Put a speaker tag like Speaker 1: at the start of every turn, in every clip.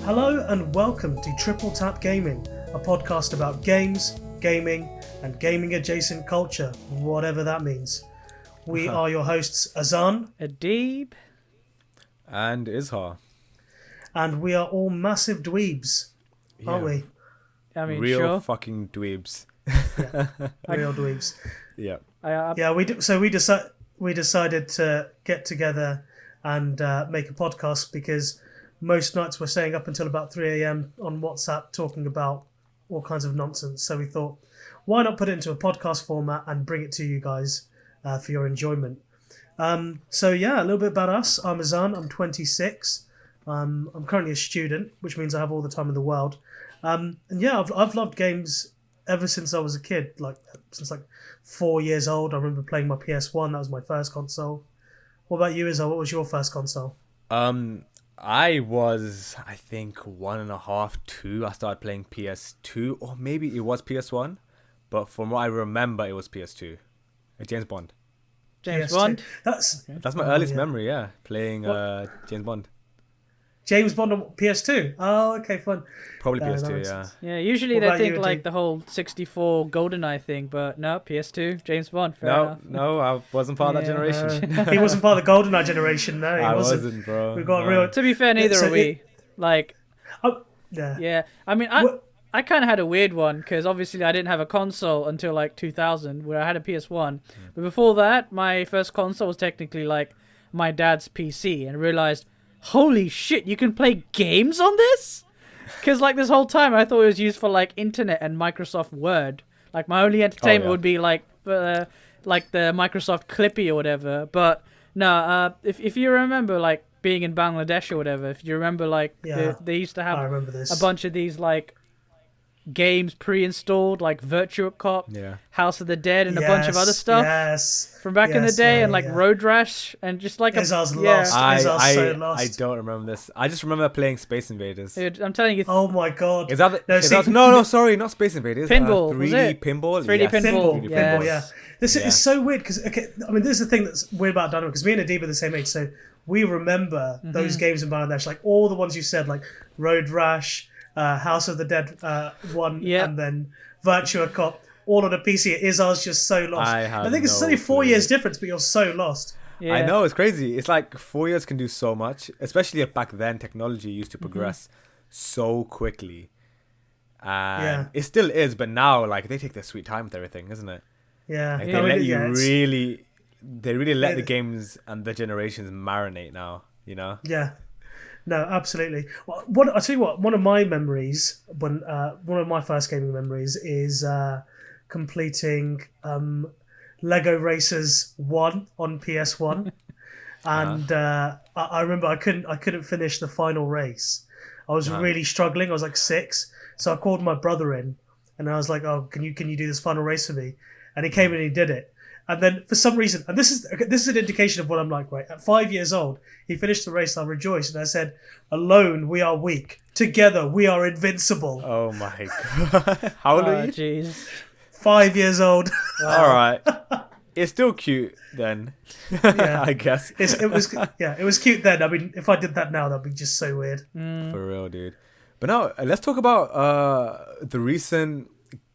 Speaker 1: Hello and welcome to Triple Tap Gaming, a podcast about games, gaming, and gaming adjacent culture, whatever that means. We are your hosts Azan,
Speaker 2: Adib,
Speaker 3: and Izhar.
Speaker 1: And we are all massive dweebs, aren't we?
Speaker 2: I mean,
Speaker 3: real
Speaker 2: sure.
Speaker 3: fucking dweebs.
Speaker 1: Yeah, real dweebs.
Speaker 3: Yeah.
Speaker 1: Yeah, we decided to get together and make a podcast because most nights we're staying up until about 3 a.m. on WhatsApp talking about all kinds of nonsense. So we thought, why not put it into a podcast format and bring it to you guys for your enjoyment. So yeah, a little bit about us. I'm Azan. I'm 26. I'm currently a student, which means I have all the time in the world. And yeah, I've loved games ever since I was a kid. Since 4 years old, I remember playing my PS1. That was my first console. What about you, Izzo? What was your first console?
Speaker 3: I was, I think, 1.5, 2. I started playing PS2, or maybe it was PS1, but from what I remember, it was PS2. James Bond.
Speaker 2: James
Speaker 1: PS2.
Speaker 2: Bond.
Speaker 1: That's
Speaker 3: my earliest memory, yeah, playing James Bond.
Speaker 1: James Bond on PS2. Oh, okay, fun.
Speaker 3: Probably PS2,
Speaker 1: nice.
Speaker 3: yeah.
Speaker 2: Yeah, usually they think the whole 64 GoldenEye thing, but no, PS2, James Bond. Fair enough.
Speaker 3: No, I wasn't part of that generation.
Speaker 1: He wasn't part of the GoldenEye generation. No, he
Speaker 3: I
Speaker 1: wasn't,
Speaker 3: bro.
Speaker 1: We got real.
Speaker 2: To be fair, neither are we.
Speaker 1: Yeah.
Speaker 2: Yeah. I mean, I kind of had a weird one because obviously I didn't have a console until 2000, where I had a PS1. But before that, my first console was technically my dad's PC, and I realized, holy shit, you can play games on this? Because this whole time I thought it was used for internet and Microsoft Word. My only entertainment would be the Microsoft Clippy or whatever. But no, if you remember being in Bangladesh or whatever, if you remember they used to have a bunch of these games pre-installed, Virtua Cop, House of the Dead, and a bunch of other stuff from back in the day, and Road Rash, and just
Speaker 1: Izar's lost. Izar's so lost.
Speaker 3: I don't remember this. I just remember playing Space Invaders.
Speaker 2: Dude, I'm telling you.
Speaker 1: Oh my god.
Speaker 3: Is that no, sorry, not Space Invaders.
Speaker 2: Pinball.
Speaker 3: 3D pinball.
Speaker 2: 3D pinball.
Speaker 1: Pinball, yeah. This is so weird because this is the thing that's weird about Dynamo, because me and Adib are the same age, so we remember those games in Bangladesh, all the ones you said, Road Rash, House of the Dead 1, and then Virtua Cop, all on a PC. Izar's just so lost. I think it's only 4 years difference, but you're so lost.
Speaker 3: Yeah. I know, it's crazy. It's 4 years can do so much, especially if back then technology used to progress so quickly. And it still is, but now they take their sweet time with everything, isn't it?
Speaker 1: Yeah.
Speaker 3: They let you really let the games and the generations marinate now, you know?
Speaker 1: Yeah. No, absolutely. I'll tell you what. One of my memories, one of my first gaming memories, is completing Lego Racers 1 on PS1, and I remember I couldn't finish the final race. I was really struggling. I was 6, so I called my brother in, and I was like, "Oh, can you do this final race for me?" And he came in and he did it. And then for some reason, and this is an indication of what I'm like, right? At 5 years old, he finished the race and I rejoiced. And I said, "Alone we are weak. Together we are invincible."
Speaker 3: Oh my god. How old are you?
Speaker 2: Jeez.
Speaker 1: 5 years old.
Speaker 2: Wow.
Speaker 3: All right. It's still cute then.
Speaker 1: Yeah.
Speaker 3: I guess.
Speaker 1: It was cute then. I mean, if I did that now, that'd be just so weird.
Speaker 3: For real, dude. But now, let's talk about the recent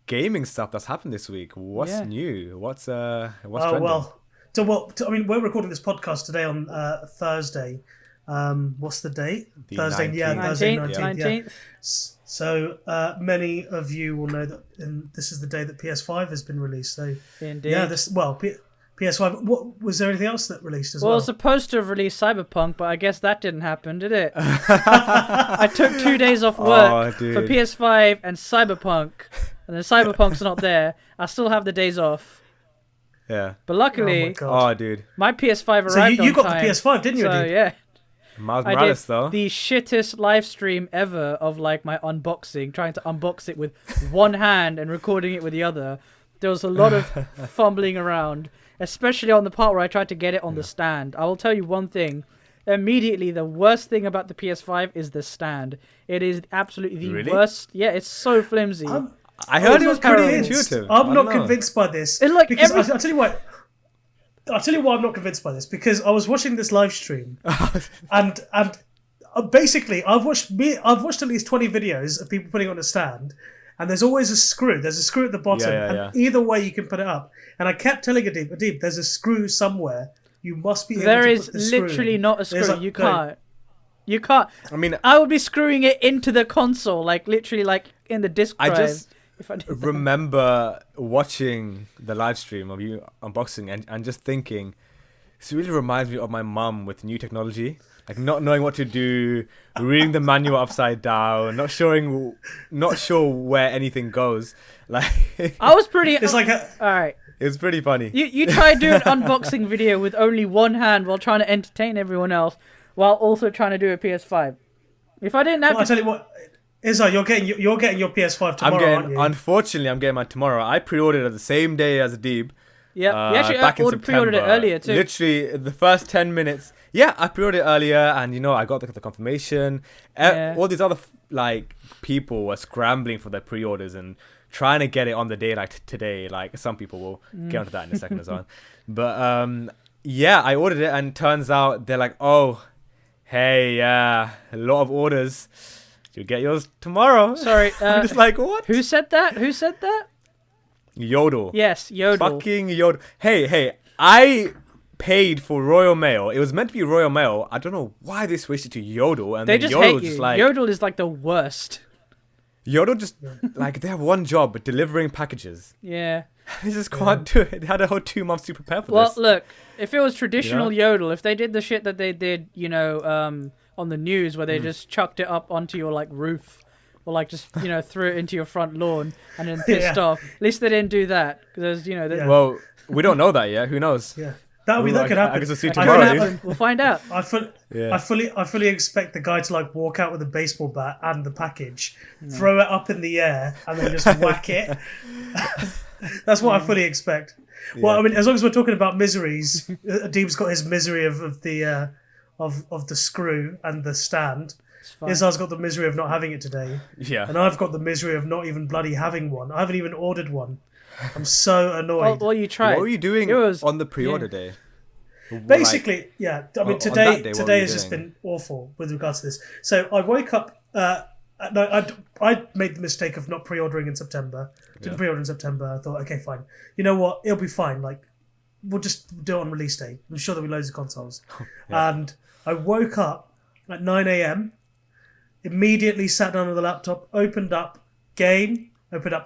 Speaker 3: gaming stuff that's happened this week. What's new? What's trending?
Speaker 1: We're recording this podcast today on Thursday. What's the date? Thursday,
Speaker 3: 19th.
Speaker 1: Thursday 19th.
Speaker 2: 19th.
Speaker 1: Yeah. So many of you will know that this is the day that PS5 has been released. So
Speaker 2: Indeed.
Speaker 1: yeah, PS5. What was there anything else that released as well?
Speaker 2: Well, it's supposed to have released Cyberpunk, but I guess that didn't happen, did it? I took 2 days off work for PS5 and Cyberpunk, and then Cyberpunk's not there. I still have the days off.
Speaker 3: Yeah.
Speaker 2: But luckily, my PS5 arrived on time.
Speaker 1: So you got the PS5, didn't you?
Speaker 2: So yeah.
Speaker 3: Miles Morales,
Speaker 2: though. The shittest live stream ever of my unboxing, trying to unbox it with one hand and recording it with the other. There was a lot of fumbling around, especially on the part where I tried to get it on the stand. I will tell you one thing. Immediately, the worst thing about the PS5 is the stand. It is absolutely the worst. Yeah, it's so flimsy.
Speaker 3: I heard it was pretty intuitive.
Speaker 1: I'm not convinced by this. I'll tell you what. I'll tell you why I'm not convinced by this, because I was watching this live stream and basically, I've watched at least 20 videos of people putting it on a stand, and there's always a screw. There's a screw at the bottom, and either way you can put it up. And I kept telling Adib, there's a screw somewhere. You must be able
Speaker 2: there
Speaker 1: to
Speaker 2: is
Speaker 1: put the screw
Speaker 2: literally
Speaker 1: in.
Speaker 2: not a screw.
Speaker 1: Like,
Speaker 2: you can't. You can't.
Speaker 3: I mean,
Speaker 2: I would be screwing it into the console, like literally, like in the disc drive.
Speaker 3: I just
Speaker 2: if I did that.
Speaker 3: remember watching the live stream of you unboxing and just thinking, this really reminds me of my mum with new technology. Like not knowing what to do, reading the manual upside down, not sure where anything goes. Like
Speaker 2: I was pretty.
Speaker 1: It's like
Speaker 2: all right.
Speaker 3: it was pretty funny.
Speaker 2: You try to do an unboxing video with only one hand while trying to entertain everyone else, while also trying to do a PS5. If I didn't have,
Speaker 1: I tell you what, Izza, you're getting your PS5 tomorrow, aren't you?
Speaker 3: Unfortunately, I'm getting mine tomorrow. I pre-ordered it the same day as Deeb.
Speaker 2: yeah, you actually
Speaker 3: back in
Speaker 2: pre-ordered it
Speaker 3: September.
Speaker 2: earlier too.
Speaker 3: Literally, the first 10 minutes. Yeah, I pre-ordered it earlier, and I got the confirmation.
Speaker 2: Yeah.
Speaker 3: All these other people were scrambling for their pre-orders and trying to get it on the day like today. Like some people will get onto that in a second as well. But yeah, I ordered it, and turns out they're like, oh, hey, a lot of orders. You'll get yours tomorrow.
Speaker 2: Sorry,
Speaker 3: I'm just like, what?
Speaker 2: Who said that?
Speaker 3: Yodel.
Speaker 2: Yes, Yodel.
Speaker 3: Fucking Yodel. Hey, I paid for Royal Mail. It was meant to be Royal Mail. I don't know why they switched it to Yodel. And
Speaker 2: They
Speaker 3: then
Speaker 2: just
Speaker 3: Yodel
Speaker 2: hate you.
Speaker 3: just like
Speaker 2: Yodel is like the worst.
Speaker 3: Yodel just like they have one job, delivering packages.
Speaker 2: Yeah.
Speaker 3: They just can't do it. They had a whole 2 months to prepare for
Speaker 2: Well,
Speaker 3: this.
Speaker 2: look, if it was traditional Yodel, if they did the shit that they did, on the news where they just chucked it up onto your like roof, or like just threw it into your front lawn and then pissed off. At least they didn't do that because
Speaker 3: Well, we don't know that yet. Who knows?
Speaker 1: Yeah, that could happen.
Speaker 3: I guess we'll see
Speaker 2: that could
Speaker 3: tomorrow. dude.
Speaker 2: happen. We'll find out.
Speaker 1: I fully expect the guy to like walk out with a baseball bat and the package, throw it up in the air, and then just whack it. That's what I fully expect. Well, I mean, as long as we're talking about miseries, Deeb's got his misery of the screw and the stand. Izzar's got the misery of not having it today.
Speaker 3: Yeah.
Speaker 1: And I've got the misery of not even bloody having one. I haven't even ordered one. I'm so annoyed.
Speaker 2: Well, you tried.
Speaker 3: What were you doing on the pre-order day?
Speaker 1: Basically, I mean,
Speaker 3: on
Speaker 1: today
Speaker 3: that day, what were you
Speaker 1: has just
Speaker 3: doing?
Speaker 1: been awful with regards to this. So I woke up. I made the mistake of not pre-ordering in September. Didn't pre-order in September. I thought, okay, fine. You know what? It'll be fine. Like, we'll just do it on release day. I'm sure there'll be loads of consoles. And I woke up at 9 a.m. Immediately sat down on the laptop, opened up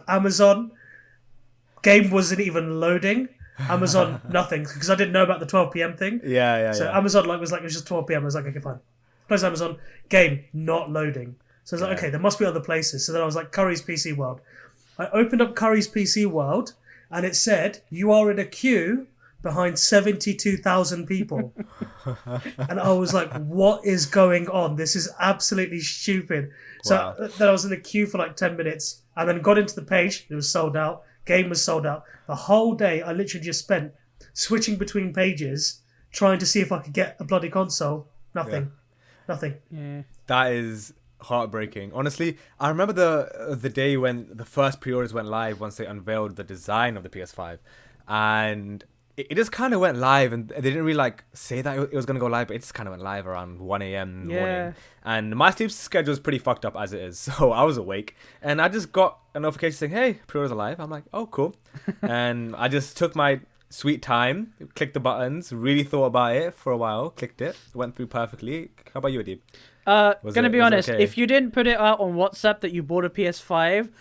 Speaker 1: Amazon. Game wasn't even loading. Amazon, nothing, because I didn't know about the 12 p.m. thing. So Amazon was just 12 p.m. I was like, okay, fine. Close Amazon. Game not loading. So I was like, okay, there must be other places. So then I was like, Curry's PC World. I opened up Curry's PC World, and it said, you are in a queue behind 72,000 people. And I was like, what is going on? This is absolutely stupid. So then I was in the queue for like 10 minutes, and then got into the page. It was sold out. Game was sold out. The whole day, I literally just spent switching between pages, trying to see if I could get a bloody console. Nothing.
Speaker 2: Yeah.
Speaker 3: That is heartbreaking. Honestly, I remember the day when the first pre-orders went live once they unveiled the design of the PS5, and it just kind of went live, and they didn't really like say that it was going to go live, but it just kind of went live around 1 a.m. in the morning. And my sleep schedule is pretty fucked up as it is, so I was awake, and I just got a notification saying, hey, pre-orders are live. I'm like, oh, cool. And I just took my sweet time, clicked the buttons, really thought about it for a while, clicked it, went through perfectly. How about you, Adib?
Speaker 2: Gonna be honest, if you didn't put it out on WhatsApp that you bought a PS5,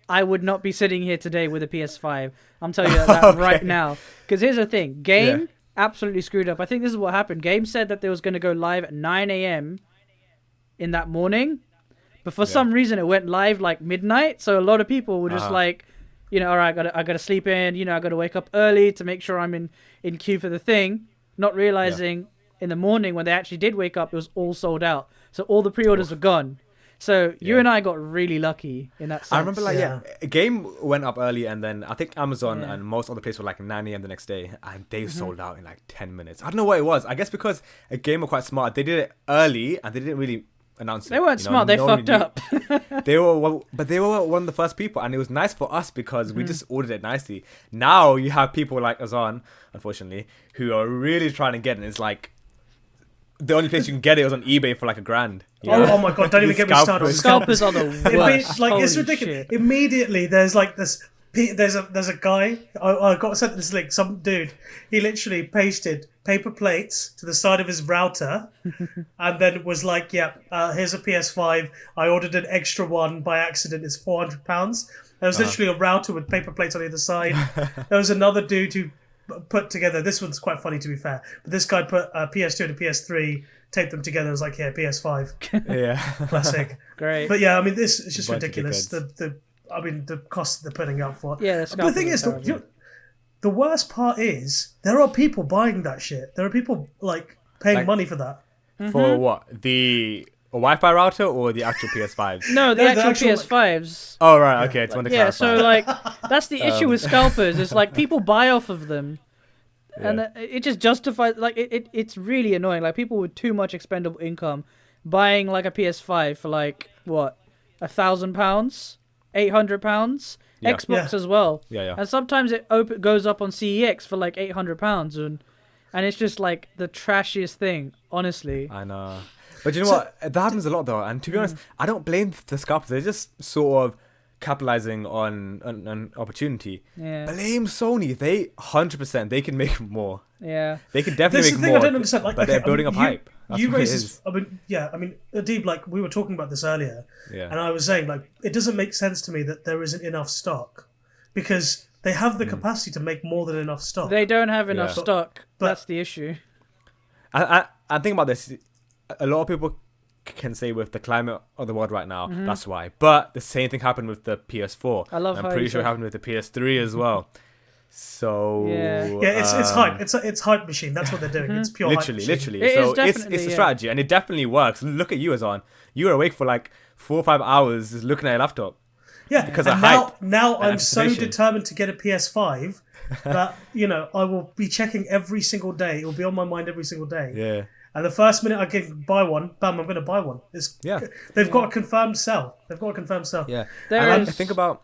Speaker 2: I would not be sitting here today with a PS5. I'm telling you that right now. Because here's the thing. Game absolutely screwed up. I think this is what happened. Game said that they was going to go live at 9 a.m. in that morning. But for some reason, it went live like midnight. So a lot of people were just like, all right, I got to sleep in. I got to wake up early to make sure I'm in queue for the thing. Not realizing in the morning when they actually did wake up, it was all sold out. So all the pre-orders were gone. So you and I got really lucky in that sense.
Speaker 3: I remember a game went up early, and then I think Amazon and most other places were like 9 a.m. the next day, and they sold out in like 10 minutes. I don't know what it was. I guess because a game were quite smart. They did it early, and they didn't really announce it.
Speaker 2: They weren't smart. They fucked up.
Speaker 3: They were one of the first people, and it was nice for us because we just ordered it nicely. Now you have people like Azan, unfortunately, who are really trying to get it. It's like the only place you can get it was on eBay for like $1,000. You know?
Speaker 1: Oh my god! Don't even get me started on
Speaker 2: Scalpers are the worst.
Speaker 1: Like it's
Speaker 2: Holy
Speaker 1: ridiculous.
Speaker 2: shit.
Speaker 1: Immediately, there's like this. There's a guy. I got sent this link. Some dude. He literally pasted paper plates to the side of his router, and then was like, "Yeah, here's a PS5. I ordered an extra one by accident. It's £400." There was literally a router with paper plates on either side. There was another dude who put together. This one's quite funny, to be fair. But this guy put a PS2 and a PS3, taped them together. It was like, "Yeah, PS5."
Speaker 3: Yeah.
Speaker 1: Classic.
Speaker 2: Great.
Speaker 1: But yeah, I mean, this is just
Speaker 3: Bunch of
Speaker 1: ridiculous.
Speaker 3: dickheads.
Speaker 1: The cost they're putting up for.
Speaker 2: Yeah,
Speaker 1: But the thing is, the worst part is there are people buying that shit. There are people like paying
Speaker 3: Like-
Speaker 1: money for that.
Speaker 3: For what? The Wi-Fi router or the actual PS5s?
Speaker 2: No, the
Speaker 1: No, the
Speaker 2: actual
Speaker 1: actual,
Speaker 2: PS5s.
Speaker 3: Oh right, okay. It's one to
Speaker 2: Yeah,
Speaker 3: clarify.
Speaker 2: so like that's the issue with scalpers. It's like people buy off of them, and
Speaker 3: Yeah.
Speaker 2: it just justifies. Like it's really annoying. Like people with too much expendable income buying like a PS5 for like what, £1,000, £800,
Speaker 3: Yeah.
Speaker 2: Xbox
Speaker 1: Yeah.
Speaker 2: as well.
Speaker 3: Yeah.
Speaker 2: And sometimes it goes up on CEX for like £800, and it's just like the trashiest thing, honestly.
Speaker 3: I know. But you know what? That happens a lot though. And to be honest, I don't blame the scalpers. They're just sort of capitalizing on an opportunity.
Speaker 2: Yeah,
Speaker 3: Blame Sony. They 100%. They can make more.
Speaker 2: yeah.
Speaker 3: They can
Speaker 1: This
Speaker 3: definitely
Speaker 1: is
Speaker 3: make
Speaker 1: the thing
Speaker 3: more.
Speaker 1: I don't understand. Like,
Speaker 3: but
Speaker 1: okay,
Speaker 3: they're building up hype. That's
Speaker 1: You
Speaker 3: what it
Speaker 1: raised
Speaker 3: is.
Speaker 1: this. I mean, Adib, like we were talking about this earlier,
Speaker 3: Yeah.
Speaker 1: and I was saying like it doesn't make sense to me that there isn't enough stock because they have
Speaker 3: Hmm.
Speaker 1: the capacity to make more than enough stock.
Speaker 2: They don't have enough
Speaker 3: Yeah.
Speaker 2: stock.
Speaker 1: But-
Speaker 2: That's the issue.
Speaker 3: I think about this. A lot of people can say with the climate of the world right now, that's why. But the same thing happened with the PS4.
Speaker 2: I love
Speaker 3: I'm
Speaker 2: how
Speaker 3: pretty
Speaker 2: you
Speaker 3: sure it
Speaker 2: said-
Speaker 3: happened with the PS3 as well. So
Speaker 2: Yeah.
Speaker 1: Yeah, it's hype. It's hype machine. That's what they're doing. It's pure hype
Speaker 3: literally.
Speaker 1: machine.
Speaker 2: It
Speaker 3: So
Speaker 2: is
Speaker 3: it's
Speaker 2: definitely,
Speaker 3: a
Speaker 2: yeah.
Speaker 3: strategy, and it definitely works. Look at you, Azan. You were awake for like 4 or 5 hours just looking at your laptop.
Speaker 1: Yeah,
Speaker 3: Because
Speaker 1: and
Speaker 3: of
Speaker 1: now,
Speaker 3: hype
Speaker 1: now
Speaker 3: and
Speaker 1: I'm so
Speaker 3: anticipation.
Speaker 1: determined to get a PS5 that I will be checking every single day. It will be on my mind every single day.
Speaker 3: Yeah.
Speaker 1: And the first minute I can buy one, bam, I'm going to buy one.
Speaker 3: Yeah.
Speaker 1: They've got a confirmed sell.
Speaker 3: Yeah.
Speaker 2: There
Speaker 3: and
Speaker 2: is-
Speaker 3: I think about.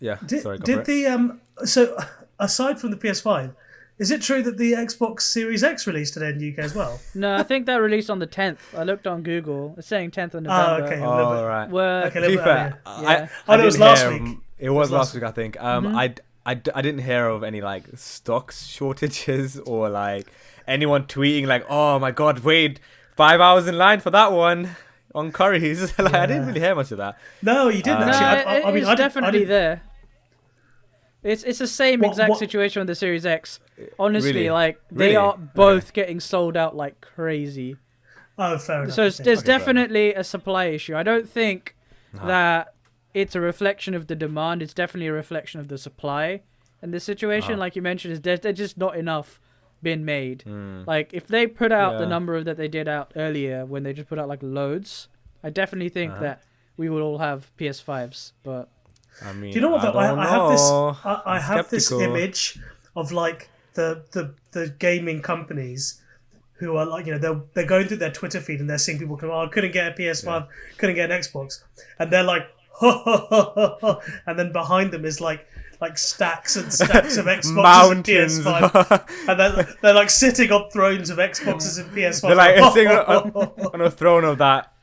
Speaker 3: Yeah.
Speaker 1: Did,
Speaker 3: sorry. Go
Speaker 1: did
Speaker 3: for it.
Speaker 1: the so aside from the PS5, is it true that the Xbox Series X released today in the UK as well?
Speaker 2: No, I think that released on the 10th. I looked on Google. It's saying 10th of
Speaker 1: Oh,
Speaker 2: November.
Speaker 1: okay. A little bit.
Speaker 3: Oh right.
Speaker 2: Where
Speaker 1: Okay, a
Speaker 3: To be
Speaker 1: little bit
Speaker 3: fair,
Speaker 1: earlier.
Speaker 2: Yeah.
Speaker 1: Oh, no, it was
Speaker 3: didn't
Speaker 1: last
Speaker 3: hear-
Speaker 1: week.
Speaker 3: It was
Speaker 1: last
Speaker 3: last week, I think. I didn't hear of any like stocks shortages or like anyone tweeting like, "Oh my god, wait 5 hours in line for that one on Curry's." Like, I didn't really hear much of that.
Speaker 1: No, you didn't
Speaker 2: No,
Speaker 1: actually. I mean,
Speaker 2: it's
Speaker 1: I
Speaker 2: definitely
Speaker 1: didn't,
Speaker 2: there. It's the same
Speaker 1: What-
Speaker 2: exact
Speaker 1: what-
Speaker 2: situation with the Series X. Honestly,
Speaker 3: Really?
Speaker 2: like they
Speaker 3: Really?
Speaker 2: are both
Speaker 3: Okay.
Speaker 2: getting sold out like crazy.
Speaker 1: Oh, fair enough.
Speaker 2: So
Speaker 1: okay.
Speaker 2: there's
Speaker 3: Okay, fair
Speaker 2: definitely a supply issue. I don't think that it's a reflection of the demand. It's definitely a reflection of the supply. In this situation, like you mentioned, is there's just not enough been made. Like if they put out the
Speaker 3: Yeah.
Speaker 2: number that they did out earlier, when they just put out like loads, I definitely think that we will all have PS5s. But
Speaker 3: I mean,
Speaker 1: Do you know what? Though?
Speaker 3: don't
Speaker 1: I have this.
Speaker 3: know.
Speaker 1: I
Speaker 3: I'm
Speaker 1: have this
Speaker 3: skeptical.
Speaker 1: image of like the gaming companies who are like they're going through their Twitter feed and they're seeing people come. Oh, I couldn't get a PS5, couldn't get an Xbox, and they're like, and then behind them is like stacks and stacks of Xboxes and
Speaker 3: Mountains.
Speaker 1: PS5, and they're like sitting on thrones of Xboxes and PS5.
Speaker 3: They're like sitting on a throne of that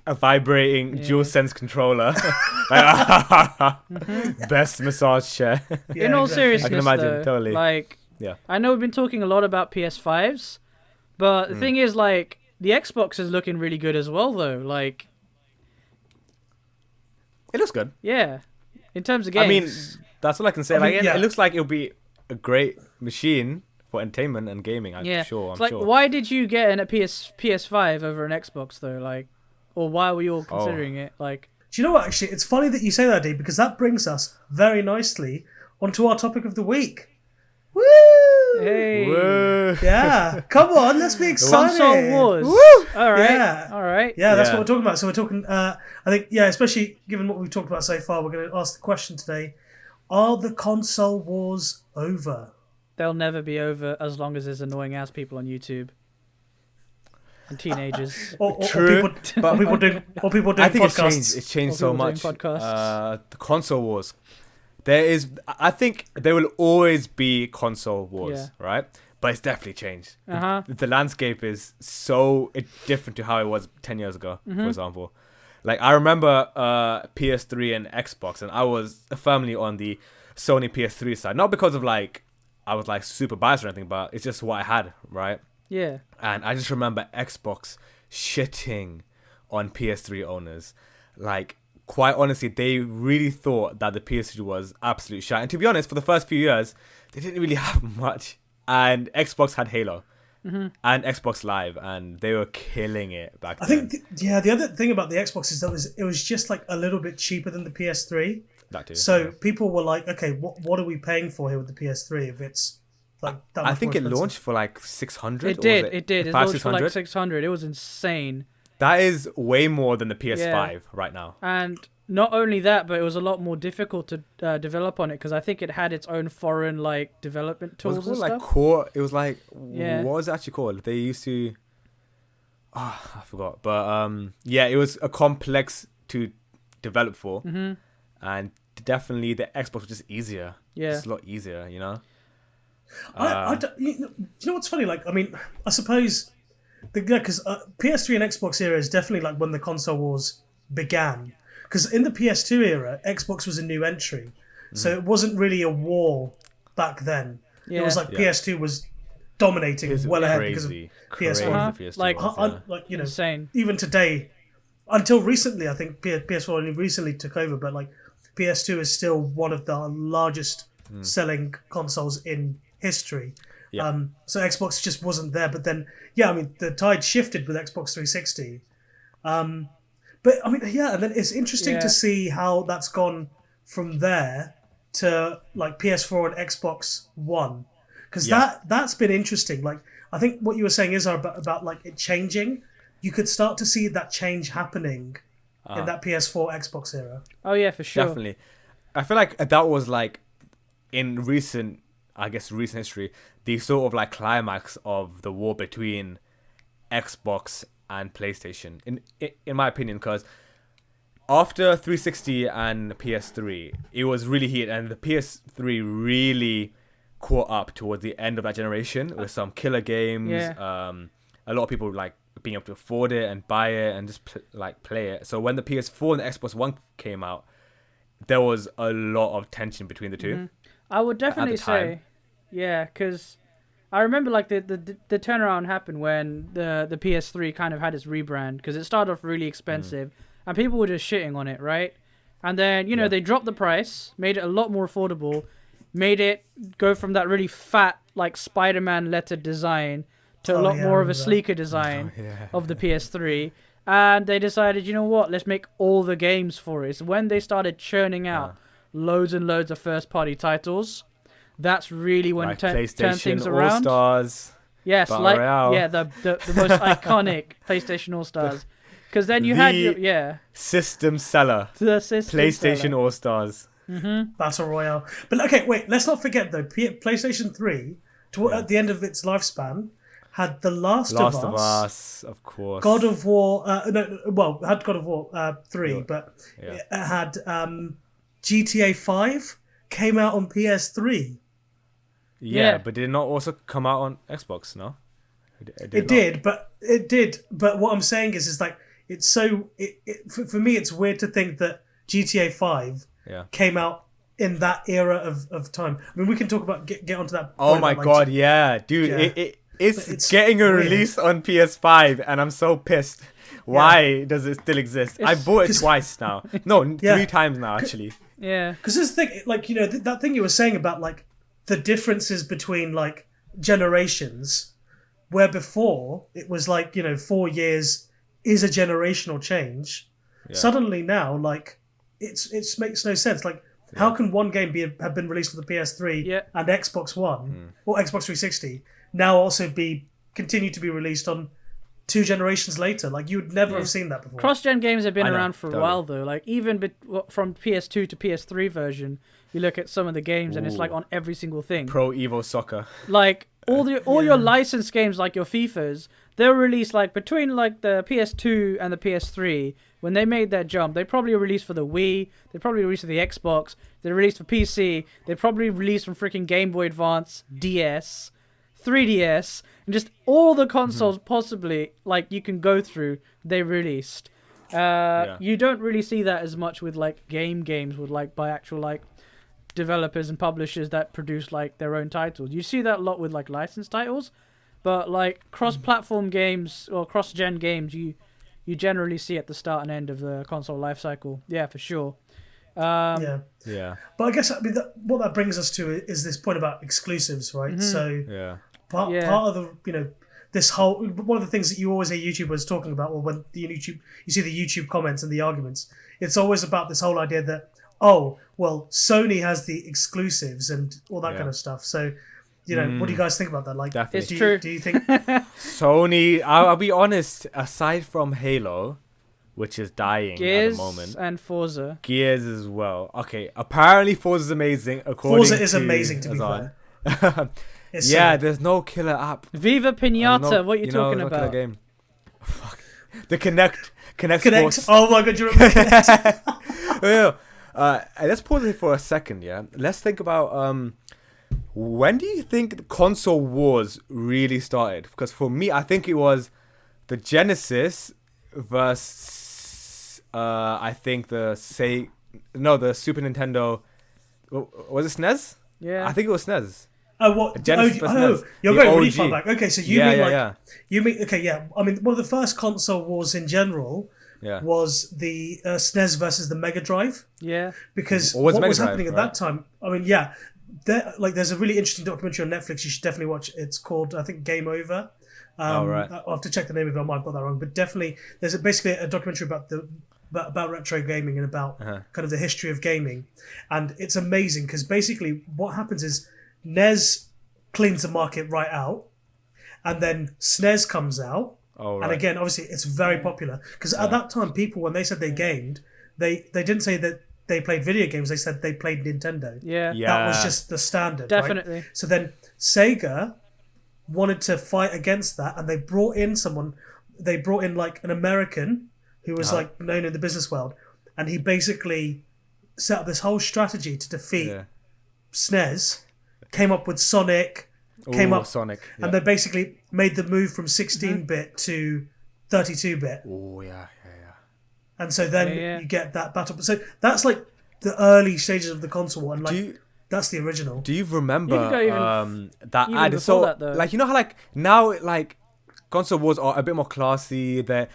Speaker 3: a vibrating DualSense controller. Like, best massage chair.
Speaker 1: Yeah,
Speaker 2: in all
Speaker 1: exactly.
Speaker 2: seriousness,
Speaker 3: I can imagine,
Speaker 2: though,
Speaker 3: totally.
Speaker 2: like
Speaker 3: Yeah.
Speaker 2: I know we've been talking a lot about PS5s, but the thing is, like the Xbox is looking really good as well, though. Like,
Speaker 3: It looks good.
Speaker 2: yeah, in terms of games.
Speaker 3: I mean, that's all I can say.
Speaker 1: I mean,
Speaker 3: Like,
Speaker 1: yeah.
Speaker 3: it looks like it'll be a great machine for entertainment and gaming. I'm
Speaker 2: yeah.
Speaker 3: sure.
Speaker 2: It's like,
Speaker 3: sure.
Speaker 2: why did you get a PS5 over an Xbox though? Like, or why were you all considering it? Like,
Speaker 1: Do you know what? Actually, it's funny that you say that, Dave, because that brings us very nicely onto our topic of the week. Woo!
Speaker 2: hey,
Speaker 3: Whoa.
Speaker 1: Yeah, come on, let's be excited.
Speaker 2: console wars.
Speaker 1: Woo!
Speaker 2: All right,
Speaker 1: Yeah.
Speaker 2: all right.
Speaker 1: Yeah, that's
Speaker 3: Yeah.
Speaker 1: what we're talking about. So we're talking. I think, yeah, especially given what we've talked about so far, we're going to ask the question today: are the console wars over?
Speaker 2: They'll never be over as long as there's annoying ass people on YouTube and teenagers.
Speaker 1: Or
Speaker 3: True,
Speaker 1: people,
Speaker 3: but-
Speaker 1: or people doing
Speaker 3: I think
Speaker 1: podcasts.
Speaker 3: it's changed
Speaker 2: Or
Speaker 3: so
Speaker 2: people doing
Speaker 3: much.
Speaker 2: podcasts.
Speaker 3: The console wars. I think there will always be console wars, right? but it's definitely changed.
Speaker 2: Uh-huh.
Speaker 3: The landscape is so different to how it was 10 years ago, for example. Like, I remember PS3 and Xbox, and I was firmly on the Sony PS3 side. Not because of, like, I was, like, super biased or anything, but it's just what I had, right?
Speaker 2: Yeah.
Speaker 3: And I just remember Xbox shitting on PS3 owners. Like, quite honestly, they really thought that the PS3 was absolute shit. And to be honest, for the first few years, they didn't really have much. And Xbox had Halo and Xbox Live, and they were killing it back then.
Speaker 1: I think, the other thing about the Xbox is that it was just like a little bit cheaper than the PS3.
Speaker 3: That too.
Speaker 1: So people were like, okay, what are we paying for here with the PS3 if it's like that much
Speaker 3: I think
Speaker 1: more
Speaker 3: it
Speaker 1: expensive?
Speaker 3: launched for like 600.
Speaker 2: It did. It launched for like
Speaker 3: 600?
Speaker 2: 600. It was insane.
Speaker 3: That is way more than the PS5 right now.
Speaker 2: And not only that, but it was a lot more difficult to develop on it because I think it had its own foreign like development tools
Speaker 3: Was it
Speaker 2: and
Speaker 3: called
Speaker 2: stuff.
Speaker 3: like Core? It was like,
Speaker 2: Yeah.
Speaker 3: what was it actually called? They used to, I forgot. But yeah, it was a complex to develop for, and definitely the Xbox was just easier.
Speaker 2: Yeah.
Speaker 3: It's a lot easier, you know.
Speaker 1: You know what's funny? Like, I mean, I suppose because PS3 and Xbox era is definitely like when the console wars began. Because in the PS2 era, Xbox was a new entry, so it wasn't really a war back then.
Speaker 2: Yeah.
Speaker 1: It was like PS2 was dominating well ahead because of PS1.
Speaker 3: PS2
Speaker 2: Like,
Speaker 3: was,
Speaker 1: Like, you know,
Speaker 2: Insane.
Speaker 1: even today, until recently, I think PS4 only recently took over, but like PS2 is still one of the largest selling consoles in history.
Speaker 3: Yeah.
Speaker 1: So Xbox just wasn't there. But then, yeah, I mean, the tide shifted with Xbox 360. But I mean, yeah, and then it's interesting to see how that's gone from there to like PS4 and Xbox One, because that's been interesting. Like, I think what you were saying is about like it changing. You could start to see that change happening in that PS4 Xbox era.
Speaker 2: Oh yeah, for sure.
Speaker 3: Definitely. I feel like that was like in recent history, the sort of like climax of the war between Xbox and PlayStation, in my opinion, because after 360 and PS3, it was really heated, and the PS3 really caught up towards the end of that generation with some killer games.
Speaker 2: Yeah.
Speaker 3: A lot of people like being able to afford it and buy it and just play it. So when the PS4 and the Xbox One came out, there was a lot of tension between the two.
Speaker 2: I would definitely
Speaker 3: time.
Speaker 2: say, yeah, because I remember like the turnaround happened when the PS3 kind of had its rebrand because it started off really expensive and people were just shitting on it, right? And then, you know, they dropped the price, made it a lot more affordable, made it go from that really fat, like Spider-Man lettered design to a lot more of a sleeker design of the PS3. And they decided, you know what, let's make all the games for it. So when they started churning out loads and loads of first-party titles, that's really when
Speaker 3: like
Speaker 2: turned
Speaker 3: PlayStation
Speaker 2: things around.
Speaker 3: All-Stars.
Speaker 2: Yes,
Speaker 3: Battle
Speaker 2: like
Speaker 3: Royale.
Speaker 2: the most iconic PlayStation All-Stars. Because then you had your,
Speaker 3: system seller.
Speaker 2: the system
Speaker 3: PlayStation
Speaker 2: seller.
Speaker 3: All-Stars.
Speaker 1: Battle Royale. But okay, wait, let's not forget though, PlayStation 3, at the end of its lifespan, had The Last of Us,
Speaker 3: of course.
Speaker 1: God of War, had God of War 3, but it had GTA 5 came out on PS3.
Speaker 2: Yeah.
Speaker 3: But did it not also come out on Xbox, no?
Speaker 1: It did, but what I'm saying is like, it's so, for me, it's weird to think that GTA 5 came out in that era of time. I mean, we can talk about, get onto that.
Speaker 3: Oh my god, yeah. Dude, it's getting a release on PS5 and I'm so pissed. Why does it still exist? I bought it twice now. No, 3 times now, actually.
Speaker 2: Yeah.
Speaker 1: Because this thing, like, you know, that thing you were saying about, like, the differences between, like, generations, where before it was, like, you know, 4 years is a generational change. Yeah. Suddenly now, like, it makes no sense. Like, how can one game have been released for the PS3 and Xbox One, or Xbox 360, now also continue to be released on 2 generations later? Like, you would never have seen that before.
Speaker 2: Cross-gen games have been around for a while, though. Like, even from PS2 to PS3 version, you look at some of the games and it's like on every single thing.
Speaker 3: Pro Evo Soccer.
Speaker 2: Like, all your licensed games, like your FIFAs, they were released like between like the PS2 and the PS3. When they made that jump, they probably released for the Wii, they probably released for the Xbox, they released for PC, they probably released from freaking Game Boy Advance, DS, 3DS, and just all the consoles possibly like you can go through. They released. You don't really see that as much with like games with like by actual like developers and publishers that produce like their own titles. You see that a lot with like licensed titles, but like cross-platform games or cross-gen games, you generally see at the start and end of the console life cycle. Yeah, for sure.
Speaker 3: Yeah.
Speaker 1: But I guess what that brings us to is this point about exclusives, right? So part of the this whole one of the things that you always hear YouTubers talking about, or when you see the YouTube comments and the arguments, it's always about this whole idea that Sony has the exclusives and all that kind of stuff. So what do you guys think about that? Like,
Speaker 3: definitely.
Speaker 2: It's true.
Speaker 1: Do you think
Speaker 3: Sony? I'll be honest. Aside from Halo, which is dying
Speaker 2: Gears
Speaker 3: at the moment,
Speaker 2: and Forza.
Speaker 3: Gears as well. Okay, apparently Forza's amazing.
Speaker 1: Forza is amazing, to be fair.
Speaker 3: There's no killer app.
Speaker 2: Viva Pinata, what are you talking about?
Speaker 3: Killer game. Fuck. The Connect Sports.
Speaker 1: Oh my god, you remember Connect?
Speaker 3: Let's pause it for a second, yeah? Let's think about when do you think the console wars really started? Because for me, I think it was the Genesis versus I think the Super Nintendo. Was it SNES?
Speaker 2: Yeah.
Speaker 3: I think it was SNES.
Speaker 1: Oh, what?
Speaker 3: Genesis versus SNES.
Speaker 1: You're
Speaker 3: The
Speaker 1: going really
Speaker 3: OG.
Speaker 1: far back. Okay, so you mean I mean, one of the first console wars in general was the SNES versus the Mega Drive.
Speaker 2: Yeah.
Speaker 1: Because
Speaker 3: Or was
Speaker 1: what
Speaker 3: Mega
Speaker 1: was
Speaker 3: Drive,
Speaker 1: happening at
Speaker 3: right?
Speaker 1: that time, I mean, there's a really interesting documentary on Netflix you should definitely watch. It's called, I think, Game Over.
Speaker 3: Right.
Speaker 1: I'll have to check the name of it. I might have got that wrong. But definitely, there's basically a documentary about retro gaming and about kind of the history of gaming. And it's amazing because basically what happens is NES cleans the market right out, and then SNES comes out.
Speaker 3: Oh, right.
Speaker 1: And again, obviously, it's very popular because at that time, people, when they said they gamed, they didn't say that they played video games. They said they played Nintendo.
Speaker 2: Yeah.
Speaker 1: That was just the standard.
Speaker 2: Definitely.
Speaker 1: Right? So then Sega wanted to fight against that, and they brought in like an American who was like known in the business world, and he basically set up this whole strategy to defeat SNES. Came up with Sonic.
Speaker 3: Sonic. Yeah.
Speaker 1: And they basically made the move from 16-bit to 32-bit.
Speaker 3: Oh yeah.
Speaker 1: And so then you get that battle. So that's like the early stages of the console war, and like that's the original.
Speaker 3: Do you remember that
Speaker 2: even
Speaker 3: ad?
Speaker 2: before
Speaker 3: So
Speaker 2: that, though.
Speaker 3: like, you know how like now like console wars are a bit more classy. They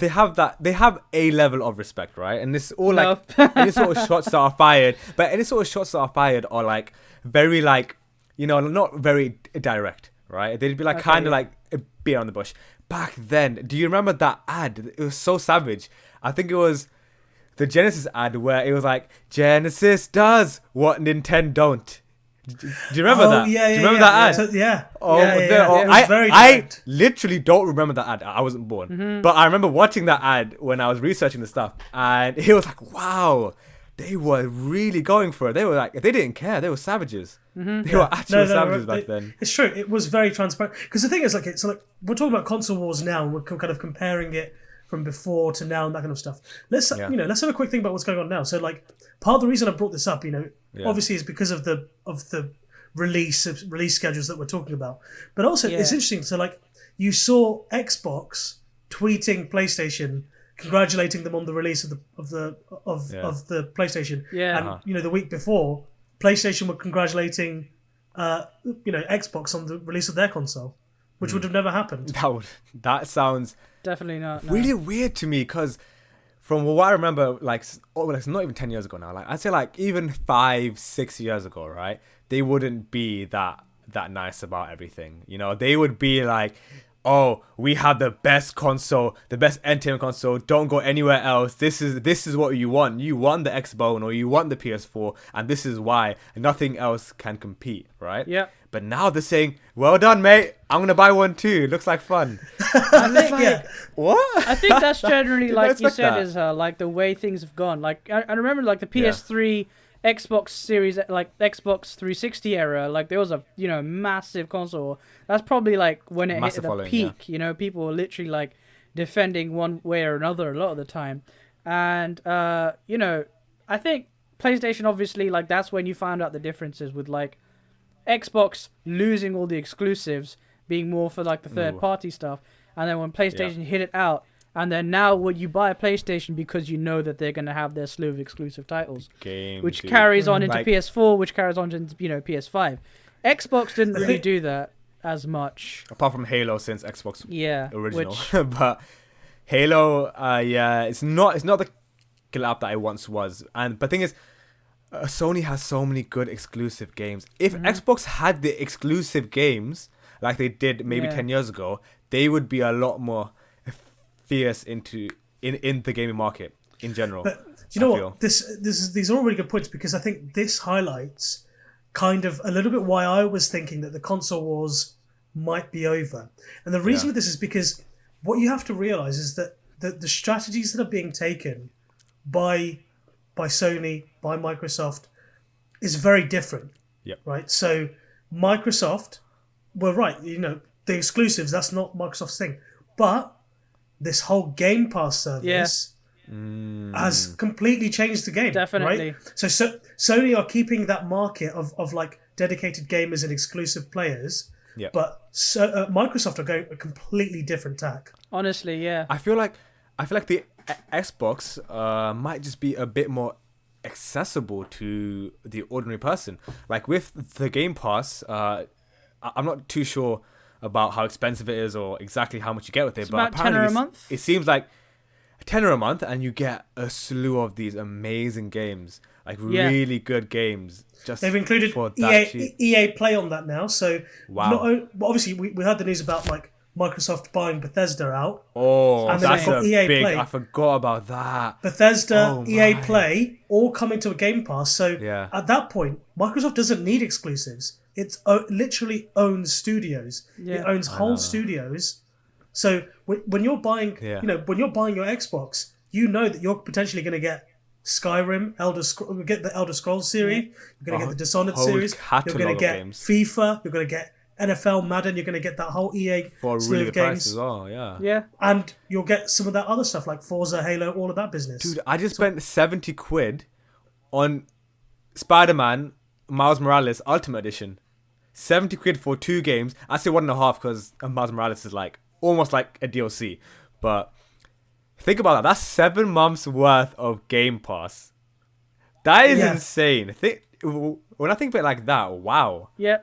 Speaker 3: have a level of respect, right? And this all like any sort of shots that are fired, but any sort of shots that are fired are like very like, not very direct, right? They'd be like kind of like a beat on the bush. Back then, do you remember that ad? It was so savage. I think it was the Genesis ad where it was like, Genesis does what Nintendo don't. Do you remember that?
Speaker 1: Yeah,
Speaker 3: do you remember that ad?
Speaker 1: So, yeah.
Speaker 3: It
Speaker 1: was very
Speaker 3: I
Speaker 1: direct.
Speaker 3: literally don't remember that ad. I wasn't born. But I remember watching that ad when I was researching the stuff. And it was like, wow, they were really going for it. They were like, they didn't care. They were savages. They were actual savages back then.
Speaker 1: It's true. It was very transparent. Because the thing is, like, it's like we're talking about console wars now, and we're kind of comparing it from before to now and that kind of stuff. Let's let's have a quick think about what's going on now. So like part of the reason I brought this up, obviously is because of the release schedules that we're talking about. But also it's interesting. So like you saw Xbox tweeting PlayStation, congratulating them on the release of the PlayStation.
Speaker 2: Yeah.
Speaker 1: And the week before, PlayStation were congratulating Xbox on the release of their console, which would have never happened.
Speaker 3: That sounds
Speaker 2: definitely not. No.
Speaker 3: Really weird to me, because from what I remember, it's not even 10 years ago now. Like I'd say, like even 5-6 years ago, right? They wouldn't be that nice about everything. They would be like, oh, we have the best console, the best entertainment console. Don't go anywhere else. This is what you want. You want the Xbox or you want the PS4, and this is why. Nothing else can compete, right?
Speaker 2: Yeah.
Speaker 3: But now they're saying, well done, mate. I'm going to buy one too. It looks like fun.
Speaker 2: I think,
Speaker 3: what?
Speaker 2: I think that's generally, like you said,
Speaker 3: that.
Speaker 2: is like the way things have gone. Like I remember like the PS3, Xbox Series, like Xbox 360 era, like there was a massive console. That's probably like when it hit the peak. People were literally like defending one way or another a lot of the time. And I think PlayStation, obviously, like that's when you found out the differences with like Xbox losing all the exclusives, being more for like the third party stuff, and then when PlayStation hit it out, and then now when you buy a PlayStation because you know that they're going to have their slew of exclusive titles, which carries on into PS4, which carries on into PS5. Xbox didn't really do that as much,
Speaker 3: apart from Halo, since Xbox original.
Speaker 2: Which...
Speaker 3: But Halo, it's not the killer app that it once was. But the thing is, Sony has so many good exclusive games. If Xbox had the exclusive games like they did maybe 10 years ago, they would be a lot more fierce in the gaming market in general.
Speaker 1: But do you know what? These are all really good points, because I think this highlights kind of a little bit why I was thinking that the console wars might be over. And the reason for this is because what you have to realize is that the strategies that are being taken by Sony, by Microsoft, is very different.
Speaker 3: Yep.
Speaker 1: Right? So Microsoft, well, right, the exclusives, that's not Microsoft's thing. But this whole Game Pass service has completely changed the game.
Speaker 2: Definitely.
Speaker 1: Right? So Sony are keeping that market of like dedicated gamers and exclusive players.
Speaker 3: Yep.
Speaker 1: But Microsoft are going a completely different tack.
Speaker 2: Honestly, yeah.
Speaker 3: I feel like the Xbox might just be a bit more accessible to the ordinary person. Like with the Game Pass, I'm not too sure about how expensive it is or exactly how much you get with it,
Speaker 2: it's
Speaker 3: but
Speaker 2: about
Speaker 3: apparently
Speaker 2: $10 a month.
Speaker 3: It seems like $10 a month, and you get a slew of these amazing games, like really good games.
Speaker 1: They've included EA Play on that now. So obviously we heard the news about like Microsoft buying Bethesda out.
Speaker 3: Oh,
Speaker 1: and
Speaker 3: that's a
Speaker 1: EA
Speaker 3: big...
Speaker 1: Play.
Speaker 3: I forgot about that.
Speaker 1: Bethesda, EA Play, all coming to a Game Pass. So at that point, Microsoft doesn't need exclusives. It literally owns studios.
Speaker 2: Yeah.
Speaker 1: It owns whole studios. So when you're buying, when you're buying your Xbox, you know that you're potentially going to get Skyrim, get the Elder Scrolls series. You're going to get the Dishonored series. You're going to get FIFA. You're going to get NFL, Madden. You're going to get that whole EA
Speaker 3: for
Speaker 1: slew
Speaker 3: really
Speaker 1: of
Speaker 3: the
Speaker 1: games.
Speaker 3: price as well.
Speaker 2: Yeah.
Speaker 1: And you'll get some of that other stuff like Forza, Halo, all of that business.
Speaker 3: Dude, I just spent 70 quid on Spider-Man Miles Morales Ultimate Edition. 70 quid for 2 games. I say 1.5 because Miles Morales is like almost like a DLC. But think about that. That's 7 months worth of Game Pass. That is insane. When I think of it like that, wow.
Speaker 2: Yeah.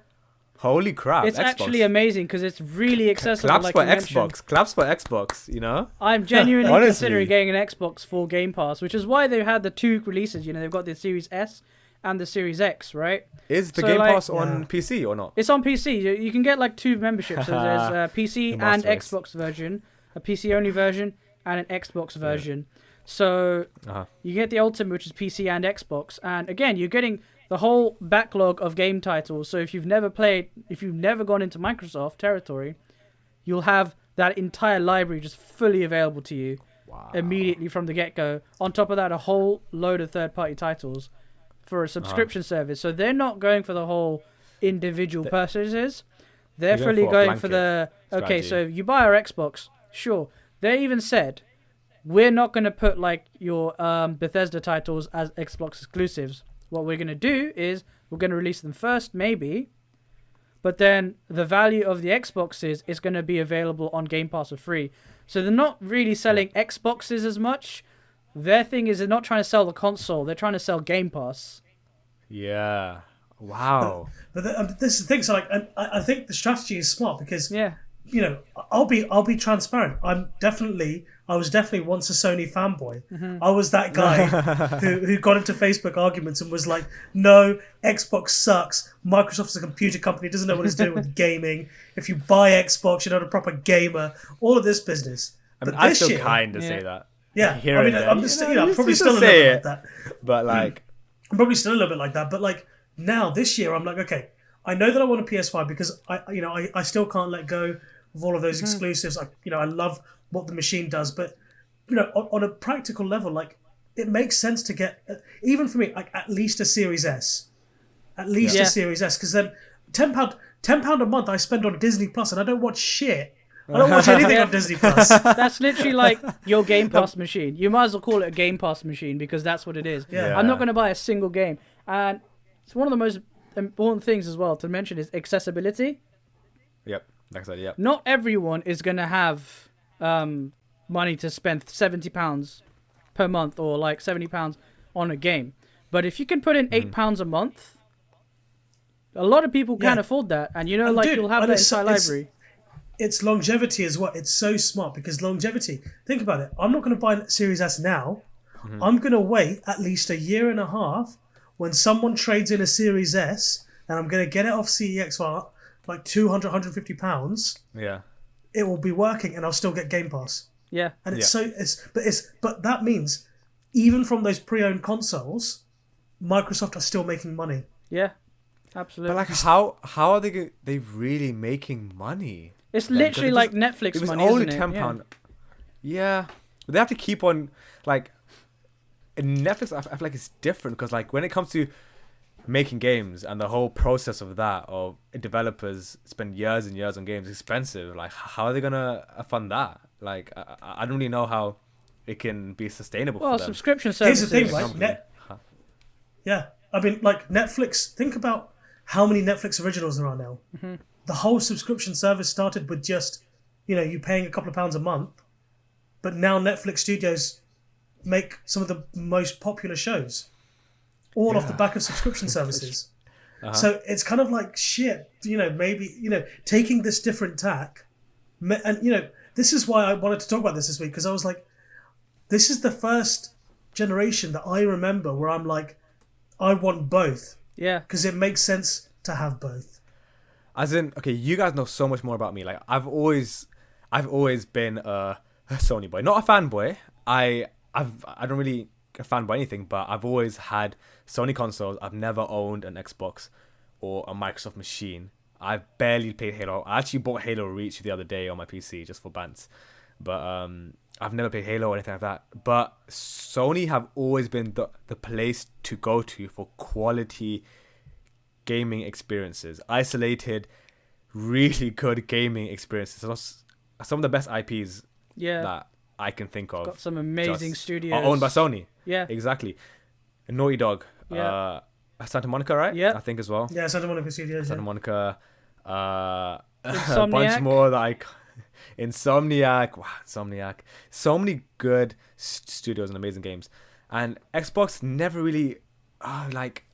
Speaker 3: Holy crap.
Speaker 2: It's
Speaker 3: Xbox.
Speaker 2: actually amazing because it's really accessible.
Speaker 3: Claps
Speaker 2: like
Speaker 3: for
Speaker 2: Xbox.
Speaker 3: Claps for Xbox, you know?
Speaker 2: I'm genuinely considering getting an Xbox for Game Pass, which is why they've had the 2 releases. They've got the Series S and the Series X, right?
Speaker 3: Is the Game Pass on PC or not?
Speaker 2: It's on PC. You can get like 2 memberships. So there's a PC and Xbox version, a PC only version, and an Xbox version. So you get the Ultimate, which is PC and Xbox, and again, you're getting the whole backlog of game titles. So if you've never gone into Microsoft territory, you'll have that entire library just fully available to you immediately from the get-go. On top of that, a whole load of third-party titles for a subscription service. So they're not going for the whole individual purchases. They're fully going for the strategy. Okay, so you buy our Xbox, sure. They even said we're not going to put like your Bethesda titles as Xbox exclusives. What we're going to do is we're going to release them first, maybe, but then the value of the Xboxes is going to be available on Game Pass for free. So they're not really selling Xboxes as much. Their thing is they're not trying to sell the console. They're trying to sell Game Pass.
Speaker 3: Yeah. Wow.
Speaker 1: But this is the thing. So like, I think the strategy is smart because I'll be transparent. I was definitely once a Sony fanboy. Mm-hmm. I was that guy who got into Facebook arguments and was like, no, Xbox sucks. Microsoft's a computer company, doesn't know what it's doing with gaming. If you buy Xbox, you're not a proper gamer. All of this business.
Speaker 3: I mean, I still kind of say that.
Speaker 1: Yeah, I mean, I'm just, I'm probably still a little bit like that.
Speaker 3: But like,
Speaker 1: I'm probably still a little bit like that. But like now, this year, I'm like, okay, I know that I want a PS5 because I still can't let go of all of those exclusives. I love what the machine does, but on a practical level, like it makes sense to get, even for me, like at least a Series S, a Series S, because then £10 a month I spend on Disney Plus, and I don't watch shit. I don't watch anything on Disney Plus.
Speaker 2: That's literally like your Game Pass machine. You might as well call it a Game Pass machine because that's what it is.
Speaker 1: Yeah.
Speaker 2: I'm not going to buy a single game, and it's one of the most important things as well to mention is accessibility.
Speaker 3: Yep. Like I said, yep.
Speaker 2: Not everyone is going to have money to spend £70 per month or like £70 on a game. But if you can put in £8 a month, a lot of people can't afford that. And you know,
Speaker 1: And
Speaker 2: like
Speaker 1: dude,
Speaker 2: you'll have
Speaker 1: and
Speaker 2: that entire library.
Speaker 1: It's longevity as well. It's so smart because longevity. Think about it. I'm not going to buy Series S now. I'm going to wait at least a year and a half when someone trades in a Series S, and I'm going to get it off CEX for like 200, 150 pounds.
Speaker 3: Yeah.
Speaker 1: It will be working, and I'll still get Game Pass.
Speaker 2: Yeah.
Speaker 1: And but that means even from those pre-owned consoles, Microsoft are still making money.
Speaker 2: Yeah. Absolutely.
Speaker 3: But like, how are they really making money?
Speaker 2: It's literally like Netflix
Speaker 3: it was
Speaker 2: money,
Speaker 3: only
Speaker 2: isn't it?
Speaker 3: £10. Yeah. But they have to keep on, like, in Netflix, I feel like it's different because, like, when it comes to making games and the whole process of that, or developers spend years and years on games, it's expensive. Like, how are they gonna fund that? Like, I don't really know how it can be sustainable for them.
Speaker 2: Subscription services.
Speaker 1: Here's the thing, right? Yeah. I mean, like, Netflix, think about how many Netflix originals there are now.
Speaker 2: Mm-hmm.
Speaker 1: The whole subscription service started with just, you paying a couple of pounds a month. But now Netflix studios make some of the most popular shows. All off the back of subscription services. So it's kind of like, shit, maybe, taking this different tack. And, this is why I wanted to talk about this week, because I was like, this is the first generation that I remember where I'm like, I want both.
Speaker 2: Yeah.
Speaker 1: Because it makes sense to have both.
Speaker 3: As in, okay, you guys know so much more about me. Like, I've always been a Sony boy, not a fanboy. I don't really fanboy anything, but I've always had Sony consoles. I've never owned an Xbox or a Microsoft machine. I've barely played Halo. I actually bought Halo Reach the other day on my PC just for bants, but I've never played Halo or anything like that. But Sony have always been the place to go to for quality gaming experiences, isolated, really good gaming experiences. Some of the best IPs that I can think of.
Speaker 2: Got some amazing studios.
Speaker 3: Are owned by Sony.
Speaker 2: Yeah.
Speaker 3: Exactly. Naughty Dog.
Speaker 2: Yeah.
Speaker 3: Santa Monica, right?
Speaker 2: Yeah.
Speaker 3: I think as well.
Speaker 1: Yeah, Santa Monica Studios.
Speaker 3: Santa Monica. A
Speaker 2: Insomniac.
Speaker 3: bunch more that Insomniac. Wow, Insomniac. So many good studios and amazing games. And Xbox never really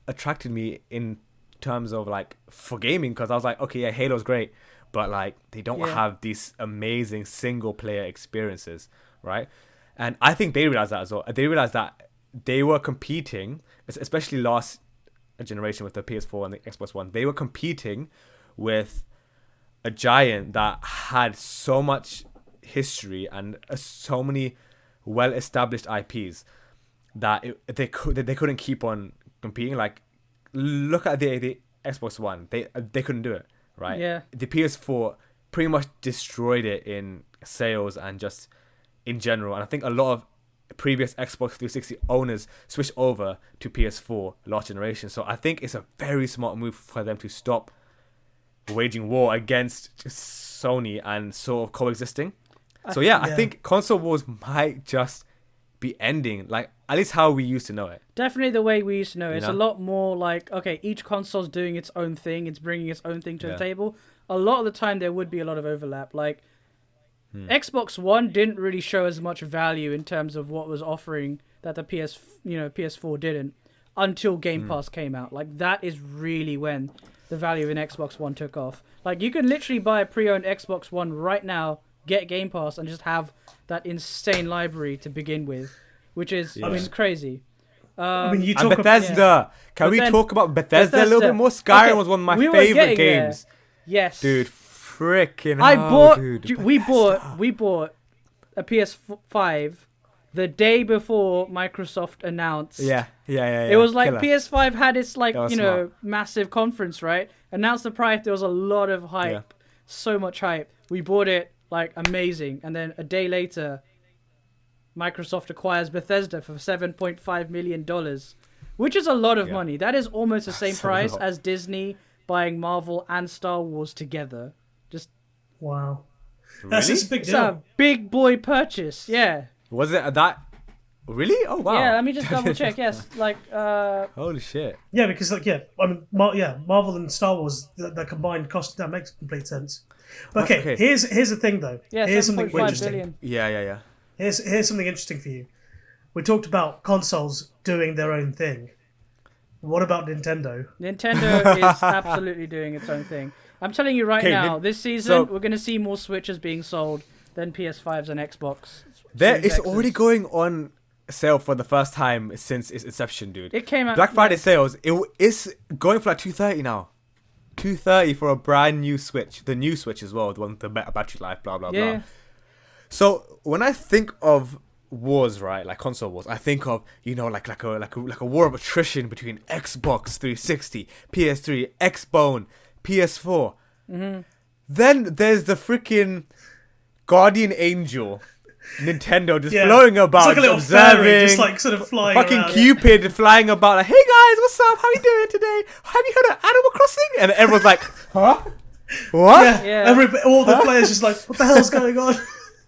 Speaker 3: attracted me in terms of like for gaming, because I was like, okay, yeah, Halo's great, but like they don't have these amazing single player experiences, right? And I think they realized that as well. They realized that they were competing, especially last generation with the PS4 and the Xbox One. They were competing with a giant that had so much history and so many well-established IPs that they couldn't keep on competing. Like, look at the Xbox One. They couldn't do it, right?
Speaker 2: Yeah.
Speaker 3: The PS4 pretty much destroyed it in sales and just in general. And I think a lot of previous Xbox 360 owners switched over to PS4 last generation. So I think it's a very smart move for them to stop waging war against Sony and sort of coexisting. I think console wars might just be ending, like at least how we used to know it.
Speaker 2: Definitely the way we used to know it. It's a lot more like, okay, each console's doing its own thing. It's bringing its own thing to the table. A lot of the time there would be a lot of overlap. Like Xbox One didn't really show as much value in terms of what was offering that the PS4 didn't, until Game Pass came out. Like, that is really when the value of an Xbox One took off. Like, you can literally buy a pre-owned Xbox One right now, get Game Pass, and just have that insane library to begin with, which is crazy.
Speaker 1: You
Speaker 3: talk
Speaker 1: talk
Speaker 3: Bethesda. Can we talk about Bethesda a little bit more? Skyrim was one of my favorite games.
Speaker 2: Yes,
Speaker 3: dude, freaking hell.
Speaker 2: We bought a PS5 the day before Microsoft announced.
Speaker 3: Yeah.
Speaker 2: It was like killer. PS5 had its
Speaker 3: smart.
Speaker 2: massive conference, right? Announced the price. There was a lot of hype, so much hype. We bought it, like, amazing, and then a day later, Microsoft acquires Bethesda for $7.5 million, which is a lot of money. That is almost the same price as Disney buying Marvel and Star Wars together. Just
Speaker 1: wow,
Speaker 3: really?
Speaker 1: That's a big deal.
Speaker 2: It's a big boy purchase. Yeah.
Speaker 3: Was it that Really? Oh wow.
Speaker 2: Yeah, let me just double check. Yes, like
Speaker 3: Holy shit.
Speaker 1: Yeah, because Marvel and Star Wars, the combined cost, that makes complete sense. Okay, here's the thing though.
Speaker 2: yeah,
Speaker 1: Here's something
Speaker 2: 7.5
Speaker 1: interesting.
Speaker 2: billion.
Speaker 3: Yeah.
Speaker 1: Here's something interesting for you. We talked about consoles doing their own thing. What about Nintendo?
Speaker 2: Nintendo is absolutely doing its own thing. I'm telling you right now, this season we're going to see more Switches being sold than PS5s and Xbox.
Speaker 3: It's already going on sale for the first time since its inception, dude.
Speaker 2: It came out
Speaker 3: Black Friday sales. It's going for like $230 now. $230 for a brand new Switch. The new Switch as well, the one with the better battery life, blah blah blah. So when I think of wars, right, like console wars, I think of like a war of attrition between Xbox 360, PS3, Xbone, PS4.
Speaker 2: Mm-hmm.
Speaker 3: Then there's the freaking guardian angel, Nintendo, just flowing about,
Speaker 1: it's like a little
Speaker 3: observing,
Speaker 1: fairy, just like sort of flying
Speaker 3: fucking
Speaker 1: around.
Speaker 3: Cupid flying about, like, hey guys, what's up? How you doing today? Have you heard of Animal Crossing? And everyone's like, huh? What?
Speaker 1: All the players just like, what the hell's going on?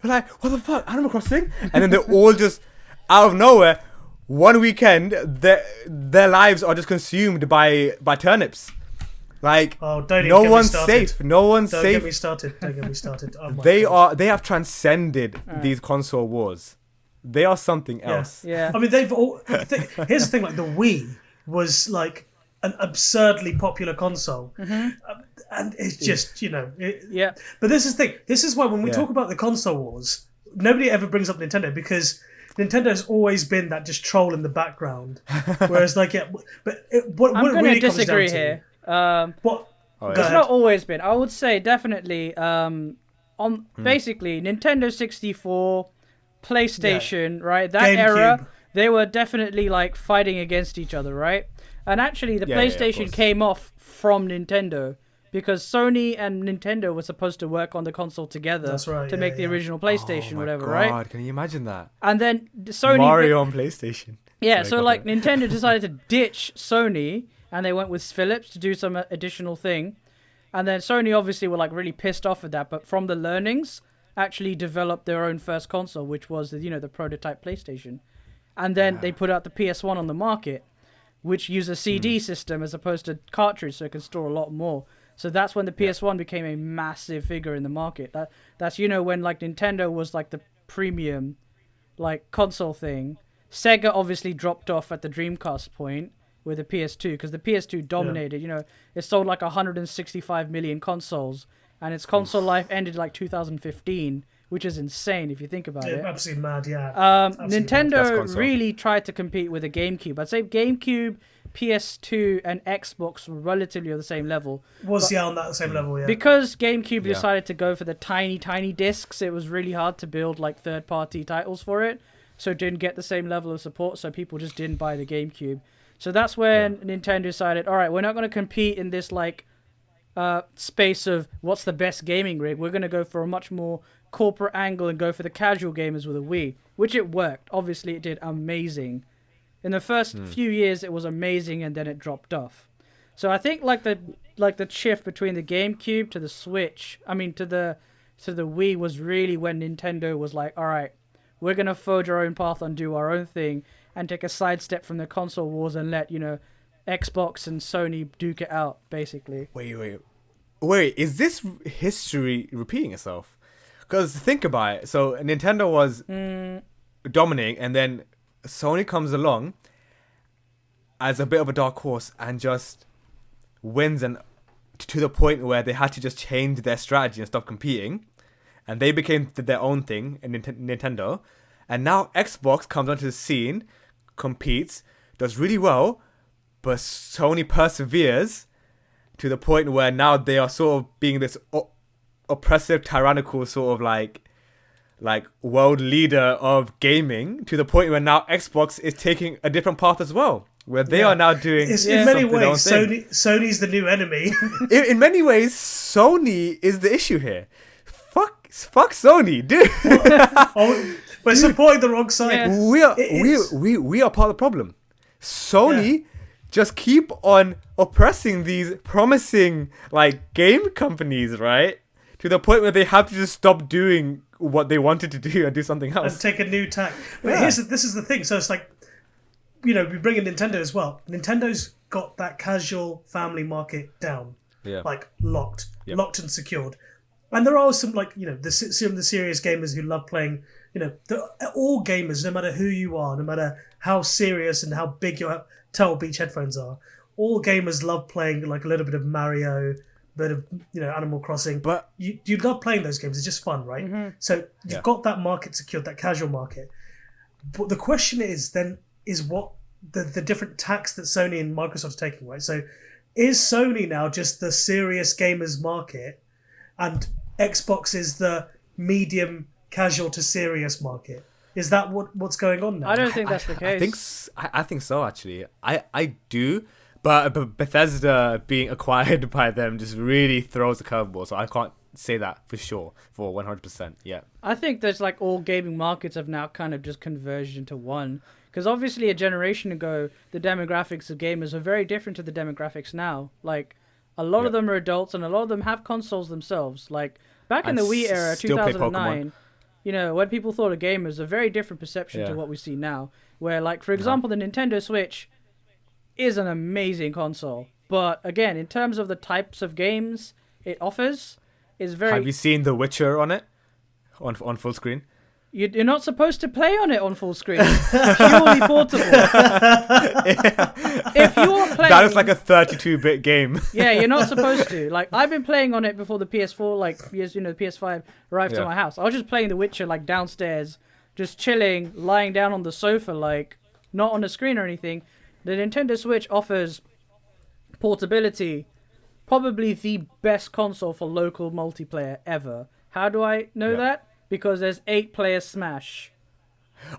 Speaker 3: We're like, what the fuck, Animal Crossing? And then they're all just out of nowhere. One weekend, their lives are just consumed by turnips. Like, no one's safe. No one's safe.
Speaker 1: Don't get me started. Oh
Speaker 3: they have transcended these console wars. They are something else.
Speaker 2: Yeah.
Speaker 1: I mean, they've all. Here's the thing: like the Wii was like an absurdly popular console, and it's just
Speaker 2: Yeah.
Speaker 1: But this is the thing. This is why when we talk about the console wars, nobody ever brings up Nintendo because Nintendo's always been that just troll in the background. Whereas, like,
Speaker 2: I'm going to disagree here.
Speaker 1: What?
Speaker 2: It's not always been. I would say definitely basically Nintendo 64, PlayStation, right? That
Speaker 1: GameCube.
Speaker 2: era, they were definitely like fighting against each other, right? And actually the PlayStation came off from Nintendo because Sony and Nintendo were supposed to work on the console together to make the original PlayStation, whatever, right?
Speaker 3: Can you imagine that?
Speaker 2: And then Sony
Speaker 3: Mario on PlayStation.
Speaker 2: Yeah, so like Nintendo decided to ditch Sony and they went with Philips to do some additional thing. And then Sony obviously were like really pissed off at that, but from the learnings, actually developed their own first console, which was the prototype PlayStation. And then they put out the PS1 on the market, which used a CD system as opposed to cartridge, so it could store a lot more. So that's when the PS1 became a massive figure in the market. That's when like Nintendo was like the premium like console thing. Sega obviously dropped off at the Dreamcast point with the PS2 because the PS2 dominated. It sold like 165 million consoles, and its console life ended like 2015, which is insane if you think about it.
Speaker 1: Absolutely mad, yeah.
Speaker 2: Nintendo really tried to compete with the GameCube. I'd say GameCube, PS2, and Xbox were relatively on the same level.
Speaker 1: On that same level, yeah.
Speaker 2: Because GameCube decided to go for the tiny discs, it was really hard to build like third-party titles for it, so it didn't get the same level of support, so people just didn't buy the GameCube. So that's when Nintendo decided, all right, we're not going to compete in this like space of what's the best gaming rig. We're going to go for a much more corporate angle and go for the casual gamers with a Wii, which it worked. Obviously, it did amazing. In the first few years, it was amazing, and then it dropped off. So I think like the shift between the GameCube to the Switch, to the Wii, was really when Nintendo was like, all right, we're going to forge our own path and do our own thing and take a sidestep from the console wars and let, Xbox and Sony duke it out, basically.
Speaker 3: Wait, is this history repeating itself? Because think about it. So Nintendo was dominating, and then Sony comes along as a bit of a dark horse and just wins, and to the point where they had to just change their strategy and stop competing, and they became their own thing in Nintendo. And now Xbox comes onto the scene, competes, does really well, but Sony perseveres to the point where now they are sort of being this oppressive, tyrannical sort of like world leader of gaming, to the point where now Xbox is taking a different path as well, where they are now doing
Speaker 1: in many ways Sony's the new enemy.
Speaker 3: in many ways, Sony is the issue here. Fuck Sony, dude.
Speaker 1: We're supporting the wrong side.
Speaker 3: Yeah. We are part of the problem. Sony just keep on oppressing these promising like game companies, right? to the point where they have to just stop doing what they wanted to do and do something else.
Speaker 1: And take a new tack. But
Speaker 3: Yeah.
Speaker 1: this is the thing. So it's like, we bring in Nintendo as well. Nintendo's got that casual family market down, like locked and secured. And there are some some of the serious gamers who love playing. All gamers, no matter who you are, no matter how serious and how big your Turtle Beach headphones are, all gamers love playing like a little bit of Mario, bit of Animal Crossing. But you love playing those games. It's just fun, right? Mm-hmm. So you've got that market secured, that casual market. But the question is what the different tacks that Sony and Microsoft are taking, right? So is Sony now just the serious gamers market, and Xbox is the medium casual to serious market? Is that what's going on now?
Speaker 2: I don't think that's the
Speaker 3: case. I think so, actually. I do. But Bethesda being acquired by them just really throws a curveball. So I can't say that for sure, for 100%. Yeah.
Speaker 2: I think there's like all gaming markets have now kind of just converged into one. Because obviously a generation ago, the demographics of gamers are very different to the demographics now. Like, a lot of them are adults and a lot of them have consoles themselves. Like, back in the Wii era, 2009, when people thought of gamers, a very different perception to what we see now. Where, like, for example, the Nintendo Switch is an amazing console. But, again, in terms of the types of games it offers, is very...
Speaker 3: Have you seen The Witcher on it? On full screen?
Speaker 2: You're not supposed to play on it on full screen. Purely portable. If you're playing...
Speaker 3: That is like a 32-bit game.
Speaker 2: Yeah, you're not supposed to. Like, I've been playing on it before the PS4, like, the PS5 arrived to my house. I was just playing The Witcher, like, downstairs, just chilling, lying down on the sofa, like, not on the screen or anything. The Nintendo Switch offers portability, probably the best console for local multiplayer ever. How do I know that? Because there's 8-player Smash.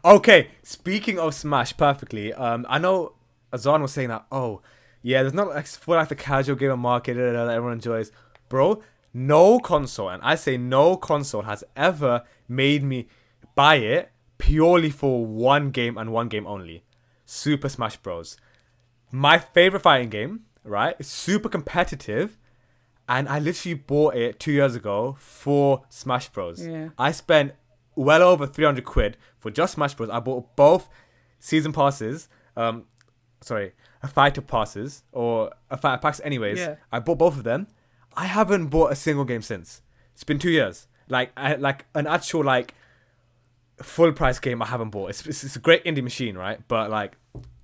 Speaker 3: Okay, speaking of Smash, perfectly. I know Azan was saying that. Oh, yeah, there's not like for like the casual gamer market that everyone enjoys, bro. No console, and I say no console, has ever made me buy it purely for one game and one game only. Super Smash Bros. My favorite fighting game, right? It's super competitive. And I literally bought it 2 years ago for Smash Bros.
Speaker 2: Yeah.
Speaker 3: I spent well over 300 quid for just Smash Bros. I bought both season passes, fighter passes, or fighter packs anyways. Yeah. I bought both of them. I haven't bought a single game since. It's been 2 years. Like an actual like full price game I haven't bought. It's a great indie machine, right? But like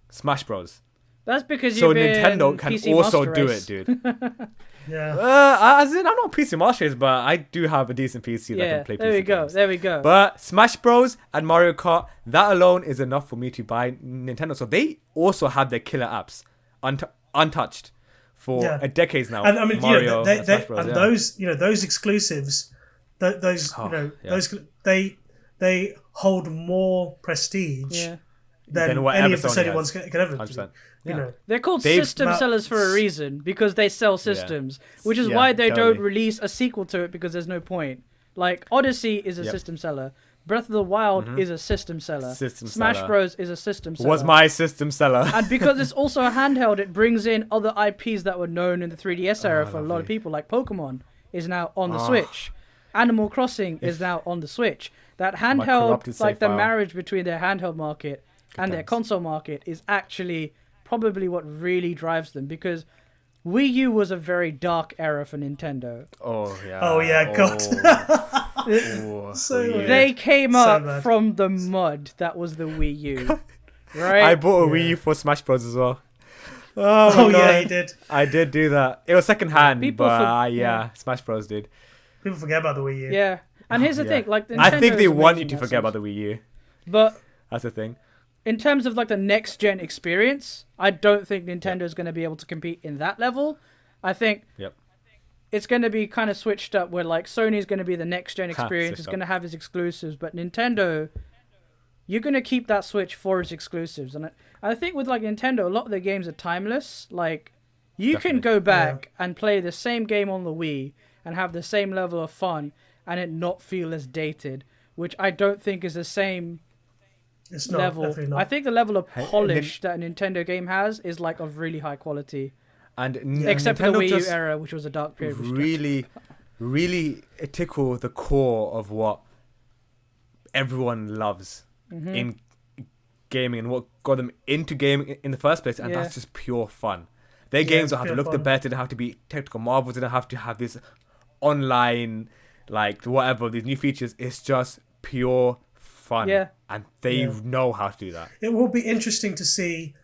Speaker 3: Smash Bros.
Speaker 2: That's because you've been
Speaker 3: Nintendo can
Speaker 2: PC
Speaker 3: also
Speaker 2: Master
Speaker 3: do
Speaker 2: Race.
Speaker 3: it, dude.
Speaker 1: Yeah.
Speaker 3: As in, I'm not PC Master Race, but I do have a decent PC that can play PC games.
Speaker 2: There we go.
Speaker 3: But Smash Bros. And Mario Kart, that alone is enough for me to buy Nintendo. So they also have their killer apps untouched for a decades now.
Speaker 1: And I mean,
Speaker 3: Mario
Speaker 1: they,
Speaker 3: and Smash Bros.
Speaker 1: And those exclusives, those they hold more prestige than any of the Sony ones can ever do.
Speaker 2: They're called system sellers for a reason, because they sell systems, which is why they don't release a sequel to it, because there's no point. Like, Odyssey is a system seller. Breath of the Wild is a system seller. Smash Bros is a system seller.
Speaker 3: Was my system seller.
Speaker 2: And because it's also a handheld, it brings in other IPs that were known in the 3DS era for a lot of people, like Pokemon is now on the Switch. Animal Crossing is now on the Switch. That handheld, like the marriage between their handheld market and their console market is actually probably what really drives them, because Wii U was a very dark era for Nintendo.
Speaker 1: God.
Speaker 2: They came up from the mud that was the Wii U. Right?
Speaker 3: I bought a Wii U for Smash Bros as well.
Speaker 1: Yeah, you did.
Speaker 3: I did do that. It was second hand, Smash Bros, dude.
Speaker 1: People forget about the Wii U.
Speaker 2: Yeah. And here's the thing, like, Nintendo
Speaker 3: I think they want you to forget about the Wii U.
Speaker 2: But
Speaker 3: that's the thing.
Speaker 2: In terms of like the next gen experience, I don't think Nintendo is going to be able to compete in that level. I think it's going to be kind of switched up, where like Sony is going to be the next gen experience. It's going to have its exclusives, but Nintendo, you're going to keep that Switch for its exclusives. And I think with like Nintendo, a lot of their games are timeless. Like, you can go back and play the same game on the Wii and have the same level of fun and it not feel as dated, which I don't think is the same level.
Speaker 1: Definitely not.
Speaker 2: I think the level of polish that a Nintendo game has is like of really high quality.
Speaker 3: And
Speaker 2: except for the Wii U era, which was a dark period.
Speaker 3: Really, really tickle the core of what everyone loves in gaming and what got them into gaming in the first place, and that's just pure fun. Their games don't have to look the best, they don't have to be technical marvels, they don't have to have this online, like, whatever, these new features. It's just pure fun. And they know how to do that.
Speaker 1: It will be interesting to see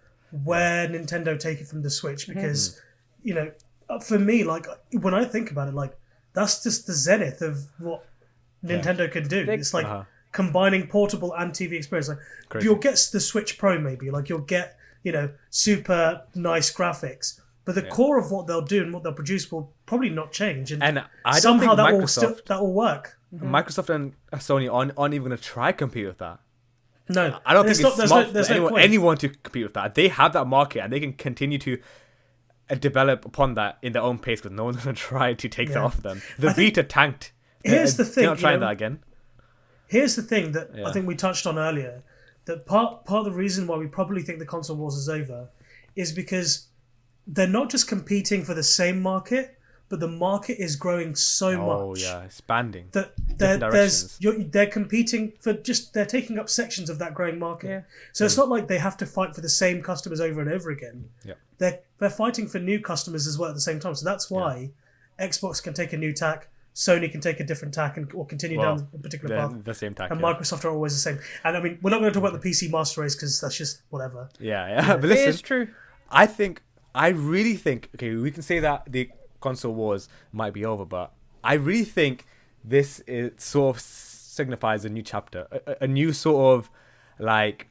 Speaker 1: where Nintendo take it from the Switch, because, you know, for me, like, when I think about it, like, that's just the zenith of what Nintendo can do. It's like combining portable and TV experience. Like, you'll get the Switch Pro, maybe, like, you'll get, you know, super nice graphics, but the core of what they'll do and what they'll produce will probably not change. And
Speaker 3: I don't
Speaker 1: somehow
Speaker 3: think
Speaker 1: that will work.
Speaker 3: Microsoft and Sony aren't even going to try compete with that.
Speaker 1: No,
Speaker 3: I don't think it's smart for anyone to compete with that. They have that market and they can continue to develop upon that in their own pace, because no one's going to try to take that off them. The Vita tanked.
Speaker 1: Here's the thing.
Speaker 3: They're not trying that again.
Speaker 1: Here's the thing that I think we touched on earlier. That part of the reason why we probably think the console wars is over is because they're not just competing for the same market, but the market is growing so much.
Speaker 3: Oh yeah, expanding.
Speaker 1: That they're competing for they're taking up sections of that growing market.
Speaker 2: Yeah.
Speaker 1: So it's not like they have to fight for the same customers over and over again.
Speaker 3: Yeah.
Speaker 1: They're fighting for new customers as well at the same time. So that's why Xbox can take a new tack, Sony can take a different tack or continue down a particular path.
Speaker 3: The same tack.
Speaker 1: And Microsoft are always the same. And I mean, we're not going to talk about the PC Master Race because that's just whatever.
Speaker 3: Yeah. But listen,
Speaker 2: it is true.
Speaker 3: I really think, okay, we can say that the console wars might be over, but I really think this sort of signifies a new chapter, a new sort of, like,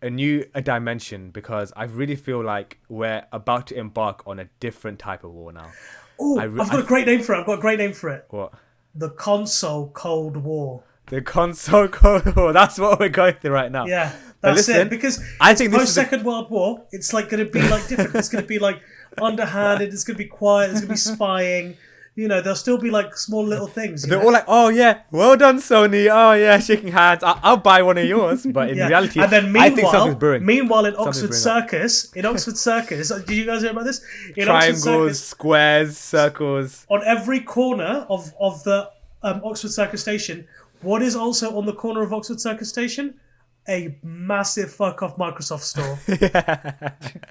Speaker 3: a new dimension, because I really feel like we're about to embark on a different type of war now.
Speaker 1: Oh, I've got a great name for it.
Speaker 3: What?
Speaker 1: The console Cold War.
Speaker 3: The console Cold War. That's what we're going through right now.
Speaker 1: Yeah, that's it. Because
Speaker 3: I think
Speaker 1: post Second World War, it's like going to be like different. It's going to be like underhanded. It's going to be quiet. It's going to be spying. You know, there'll still be like small little things.
Speaker 3: They're all like, "Oh yeah, well done, Sony. Oh yeah, shaking hands. I'll buy one of yours." But in reality,
Speaker 1: and then
Speaker 3: I think something's brewing.
Speaker 1: Meanwhile, in Oxford Circus, did you guys hear about this? In
Speaker 3: Triangles, squares, circles.
Speaker 1: On every corner of the Oxford Circus station, what is also on the corner of Oxford Circus station? A massive fuck off Microsoft store.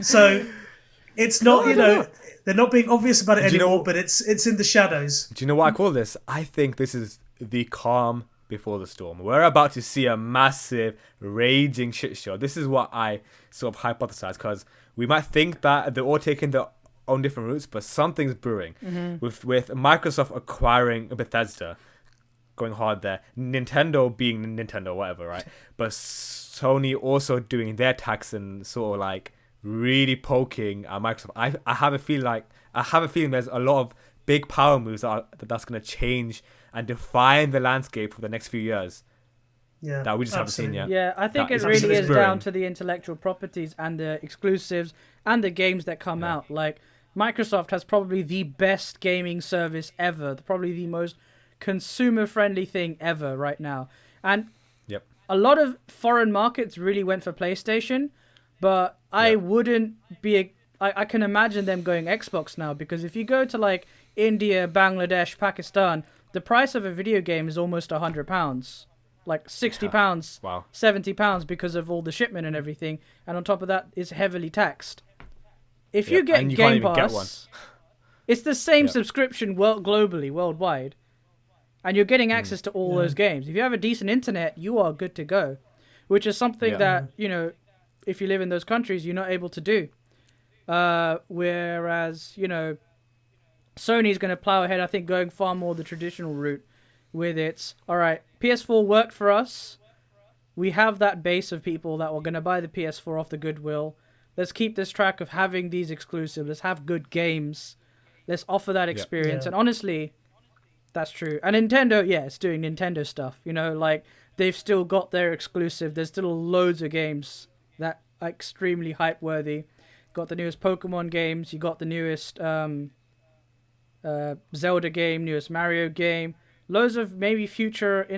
Speaker 1: So it's not, they're not being obvious about it anymore, but it's in the shadows.
Speaker 3: Do you know what I call this? I think this is the calm before the storm. We're about to see a massive, raging shit show. This is what I sort of hypothesize, because we might think that they're all taking their own different routes, but something's brewing. With Microsoft acquiring Bethesda, going hard there. Nintendo being Nintendo, whatever, right? But Sony also doing their tax and sort of like really poking at Microsoft. I have a feeling there's a lot of big power moves that's going to change and define the landscape for the next few years.
Speaker 1: Yeah,
Speaker 3: that we just haven't seen yet.
Speaker 2: Yeah, I think it really is down to the intellectual properties and the exclusives and the games that come out. Like, Microsoft has probably the best gaming service ever, probably the most consumer-friendly thing ever right now. And a lot of foreign markets really went for PlayStation, but I wouldn't be... I can imagine them going Xbox now, because if you go to, like, India, Bangladesh, Pakistan, the price of a video game is almost £100. Like £60,
Speaker 3: wow.
Speaker 1: £70
Speaker 2: because of all the shipment and everything. And on top of that, it's heavily taxed. If you get Game Pass, it's the same subscription globally, worldwide. And you're getting access to all those games. If you have a decent internet, you are good to go. Which is something that, if you live in those countries, you're not able to do. Whereas, Sony's going to plow ahead, I think, going far more the traditional route with its, all right, PS4 worked for us. We have that base of people that were going to buy the PS4 off the goodwill. Let's keep this track of having these exclusives. Let's have good games. Let's offer that experience. And honestly, that's true. And Nintendo, it's doing Nintendo stuff. Like, they've still got their exclusive. There's still loads of games that are extremely hype-worthy. Got the newest Pokemon games. You got the newest Zelda game, newest Mario game. Loads of maybe future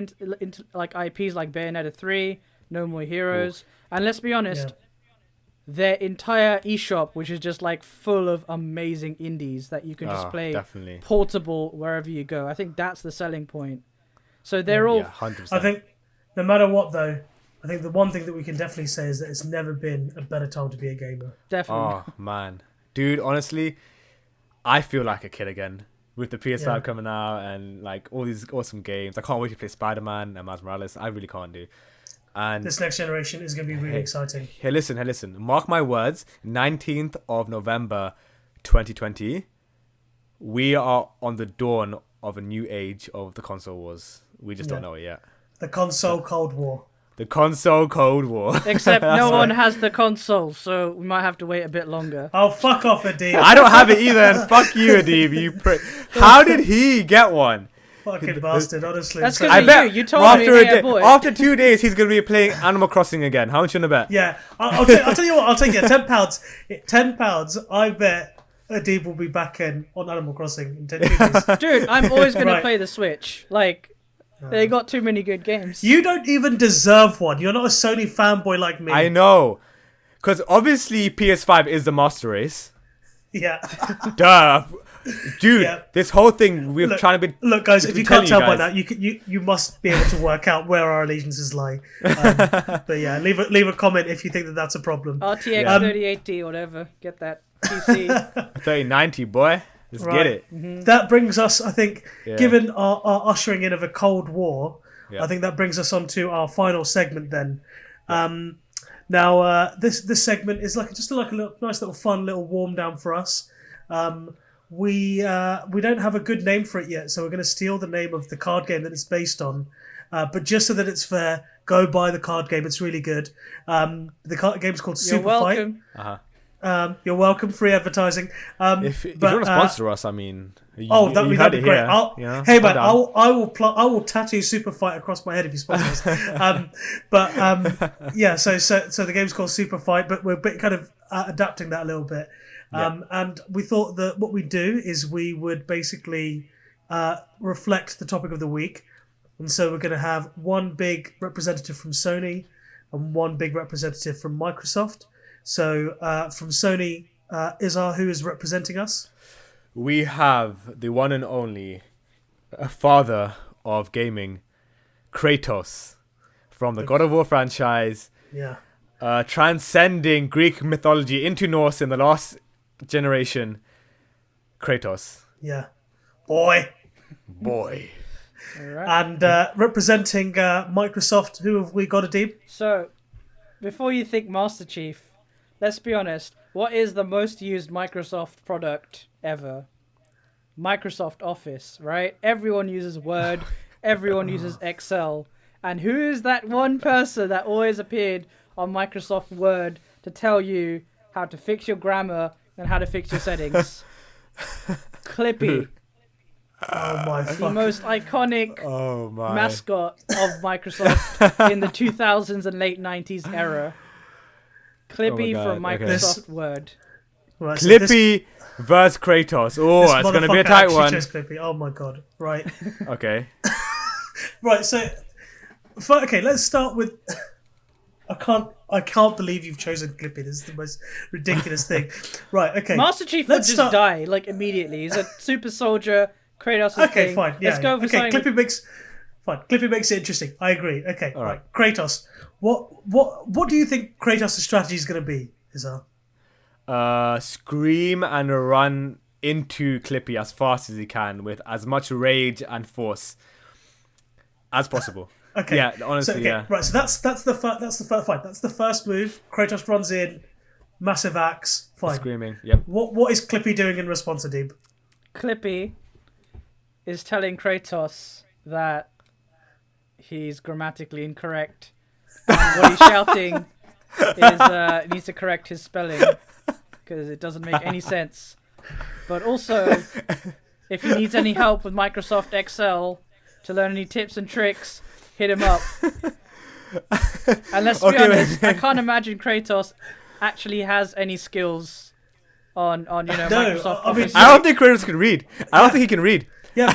Speaker 2: like IPs like Bayonetta 3, No More Heroes. And let's be honest, their entire eShop, which is just like full of amazing indies that you can just play
Speaker 3: definitely.
Speaker 2: portable wherever you go. I think that's the selling point. So they're all...
Speaker 3: 100%.
Speaker 1: I think no matter what, though, I think the one thing that we can definitely say is that it's never been a better time to be a gamer.
Speaker 2: Definitely.
Speaker 3: Oh, man. Dude, honestly, I feel like a kid again. With the PS5 coming out and like all these awesome games. I can't wait to play Spider-Man and Miles Morales. I really can't do. And
Speaker 1: This next generation is going to be really exciting.
Speaker 3: Hey, listen. Mark my words. 19th of November, 2020. We are on the dawn of a new age of the console wars. We just don't know it yet.
Speaker 1: The console Cold War.
Speaker 3: The console Cold War.
Speaker 2: Except no one has the console, so we might have to wait a bit longer.
Speaker 1: Oh, fuck off, Adib.
Speaker 3: I don't have it either, and fuck you, Adib. You prick. How did he get one?
Speaker 1: Fucking bastard, honestly.
Speaker 2: That's
Speaker 1: So-
Speaker 2: because
Speaker 3: I bet
Speaker 2: you told me, hey, boy.
Speaker 3: after 2 days, he's going to be playing Animal Crossing again. How much you want to bet?
Speaker 1: Yeah, I'll tell you what, I'll take it. £10. £10, I bet Adib will be back on Animal Crossing in 10 days.
Speaker 2: Dude, I'm always going
Speaker 1: Right.
Speaker 2: to play the Switch. Like, they got too many good games.
Speaker 1: You don't even deserve one. You're not a Sony fanboy like me.
Speaker 3: I know. Because obviously PS5 is the master race.
Speaker 1: Yeah.
Speaker 3: Duh. Dude,
Speaker 1: Yeah.
Speaker 3: this whole thing, we're
Speaker 1: Look,
Speaker 3: trying to be...
Speaker 1: Look, guys, if
Speaker 3: we're
Speaker 1: you can't tell
Speaker 3: telling
Speaker 1: by
Speaker 3: you
Speaker 1: that, you must be able to work out where our allegiances lie. But yeah, leave a comment if you think that that's a problem.
Speaker 2: RTX
Speaker 3: Yeah.
Speaker 2: 3080, whatever. Get that PC.
Speaker 3: 3090, boy. Let's
Speaker 1: Right.
Speaker 3: get it.
Speaker 1: That brings us, I think,
Speaker 3: Yeah.
Speaker 1: given our ushering in of a Cold War,
Speaker 3: Yeah.
Speaker 1: I think that brings us on to our final segment then. Now, this segment is just like a nice little fun little warm down for us. We don't have a good name for it yet, so we're going to steal the name of the card game that it's based on. But just so that it's fair, go buy the card game. It's really good. The card game is called
Speaker 2: You're
Speaker 1: Super
Speaker 2: welcome.
Speaker 3: Uh-huh.
Speaker 1: Fight. You're welcome. Free advertising.
Speaker 3: If you want to sponsor us, I mean...
Speaker 1: That'd be great.
Speaker 3: Here,
Speaker 1: Hey man,
Speaker 3: I'm down.
Speaker 1: I will tattoo Super Fight across my head if you sponsor us. Yeah. So the game's called Super Fight, but we're kind of adapting that a little bit. And we thought that what we'd do is we would basically reflect the topic of the week, and so we're going to have one big representative from Sony and one big representative from Microsoft. So from Sony, Izar, who is representing us?
Speaker 3: We have the one and only father of gaming, Kratos, from the God of War franchise,
Speaker 1: Yeah.
Speaker 3: transcending Greek mythology into Norse in the last generation, Kratos.
Speaker 1: Yeah. Boy.
Speaker 3: Boy.
Speaker 2: Alright.
Speaker 1: And representing Microsoft, who have we got, Adib?
Speaker 2: So, before you think Master Chief, let's be honest. What is the most used Microsoft product ever? Microsoft Office, right? Everyone uses Word. Everyone uses Excel. And who is that one person that always appeared on Microsoft Word to tell you how to fix your grammar and how to fix your settings? Clippy.
Speaker 1: Oh my
Speaker 2: The
Speaker 1: fuck.
Speaker 2: most iconic
Speaker 3: Oh my.
Speaker 2: mascot of Microsoft in the 2000s and late 90s era. Clippy
Speaker 3: God,
Speaker 2: from
Speaker 3: okay.
Speaker 2: Microsoft Word.
Speaker 1: Right, so this
Speaker 3: Clippy versus Kratos. Oh, it's going to be a
Speaker 1: motherfucker
Speaker 3: tight
Speaker 1: actually
Speaker 3: one.
Speaker 1: chose Clippy. Oh my god. Right.
Speaker 3: Okay.
Speaker 1: Right, so okay, let's start with I can't believe you've chosen Clippy. This is the most ridiculous thing. Right, okay.
Speaker 2: Master Chief would
Speaker 1: Let's
Speaker 2: just
Speaker 1: start-
Speaker 2: die, like, immediately. He's a super soldier. Kratos is
Speaker 1: Okay,
Speaker 2: king.
Speaker 1: fine. Yeah,
Speaker 2: Let's go for
Speaker 1: okay,
Speaker 2: something.
Speaker 1: Clippy makes it interesting. I agree. Okay,
Speaker 3: All
Speaker 1: right. Kratos. What do you think Kratos' strategy is going to be, Izar?
Speaker 3: Scream and run into Clippy as fast as he can with as much rage and force as possible.
Speaker 1: Okay.
Speaker 3: Yeah, honestly, yeah.
Speaker 1: Right, so that's the fine. That's the first move. Kratos runs in, massive axe. Fine.
Speaker 3: Screaming. Yep.
Speaker 1: What is Clippy doing in response, Adib?
Speaker 2: Clippy is telling Kratos that he's grammatically incorrect. And what he's shouting is he needs to correct his spelling because it doesn't make any sense. But also, if he needs any help with Microsoft Excel to learn any tips and tricks, hit him up. And let's be honest, I can't imagine Kratos actually has any skills on Microsoft
Speaker 1: I mean,
Speaker 2: Office.
Speaker 3: I don't think Kratos can read. I don't think he can read.
Speaker 1: Yeah,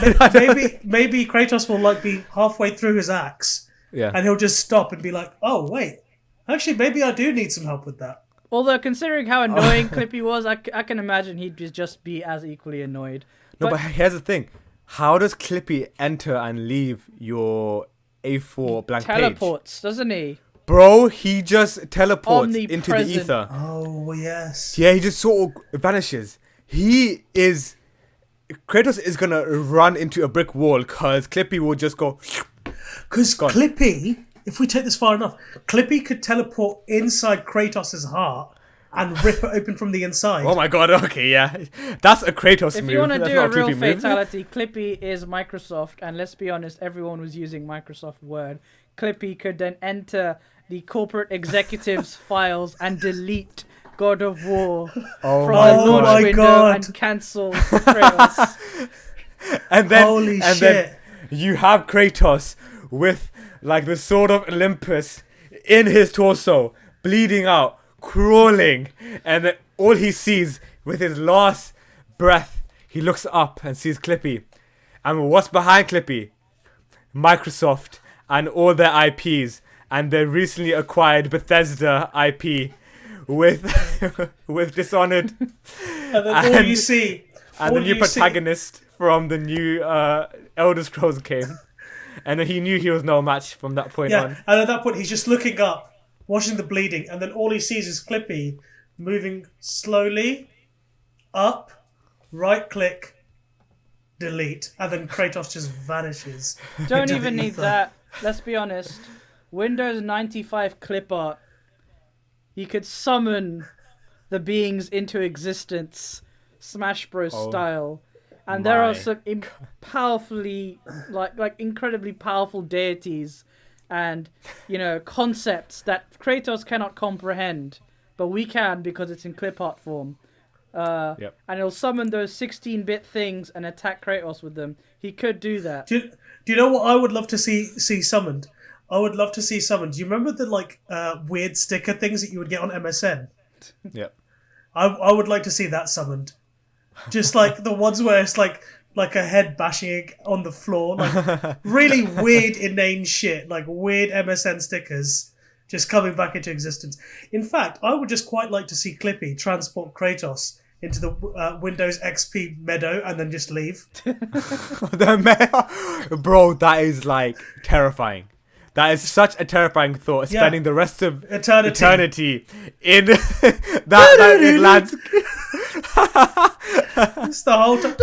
Speaker 1: maybe Kratos will be halfway through his axe,
Speaker 3: Yeah.
Speaker 1: and he'll just stop and be like, "Oh wait, actually, maybe I do need some help with that."
Speaker 2: Although considering how annoying Clippy was, I can imagine he'd just be as equally annoyed.
Speaker 3: No, but here's the thing. How does Clippy enter and leave your A4 blank page?
Speaker 2: Teleports, doesn't he?
Speaker 3: Bro, he just teleports into the
Speaker 2: Omnipresent.
Speaker 3: ether.
Speaker 1: Oh, yes.
Speaker 3: Yeah, he just sort of vanishes. Kratos is going to run into a brick wall because Clippy will just go...
Speaker 1: Because Clippy, if we take this far enough, Clippy could teleport inside Kratos' heart and rip it open from the inside.
Speaker 3: Oh my god, okay, yeah. That's a Kratos move.
Speaker 2: If you want to
Speaker 3: That's
Speaker 2: do
Speaker 3: not
Speaker 2: a real
Speaker 3: Clippy move.
Speaker 2: fatality, Clippy is Microsoft, and let's be honest, everyone was using Microsoft Word. Clippy could then enter the corporate executives' files and delete God of War from the launch window and cancel Kratos.
Speaker 3: And then,
Speaker 1: Holy shit.
Speaker 3: Then you have Kratos with like the sword of Olympus in his torso, bleeding out, crawling, and then all he sees with his last breath, he looks up and sees Clippy. And what's behind Clippy? Microsoft and all their IPs and their recently acquired Bethesda IP with Dishonored.
Speaker 1: And then all you see...
Speaker 3: And the new protagonist from the new Elder Scrolls game. And then he knew he was no match from that point on.
Speaker 1: And at that point he's just looking up, watching the bleeding, and then all he sees is Clippy moving slowly up, right click, delete, and then Kratos just vanishes.
Speaker 2: Don't even need that. Let's be honest. Windows 95 clip art. You could summon the beings into existence, Smash Bros. Style. And there are some powerfully, like incredibly powerful deities and, concepts that Kratos cannot comprehend, but we can because it's in clip art form. And he'll summon those 16-bit things and attack Kratos with them. He could do that.
Speaker 1: Do you know what I would love to see summoned? I would love to see summoned. Do you remember the weird sticker things that you would get on MSN?
Speaker 3: Yep.
Speaker 1: I would like to see that summoned. Just like the ones where it's like a head bashing on the floor, like really weird, inane shit, like weird MSN stickers just coming back into existence. In fact, I would just quite like to see Clippy transport Kratos into the Windows XP meadow and then just leave.
Speaker 3: Bro, that is like terrifying. That is such a terrifying thought. Spending the rest of eternity in that landscape.
Speaker 1: It's the whole time.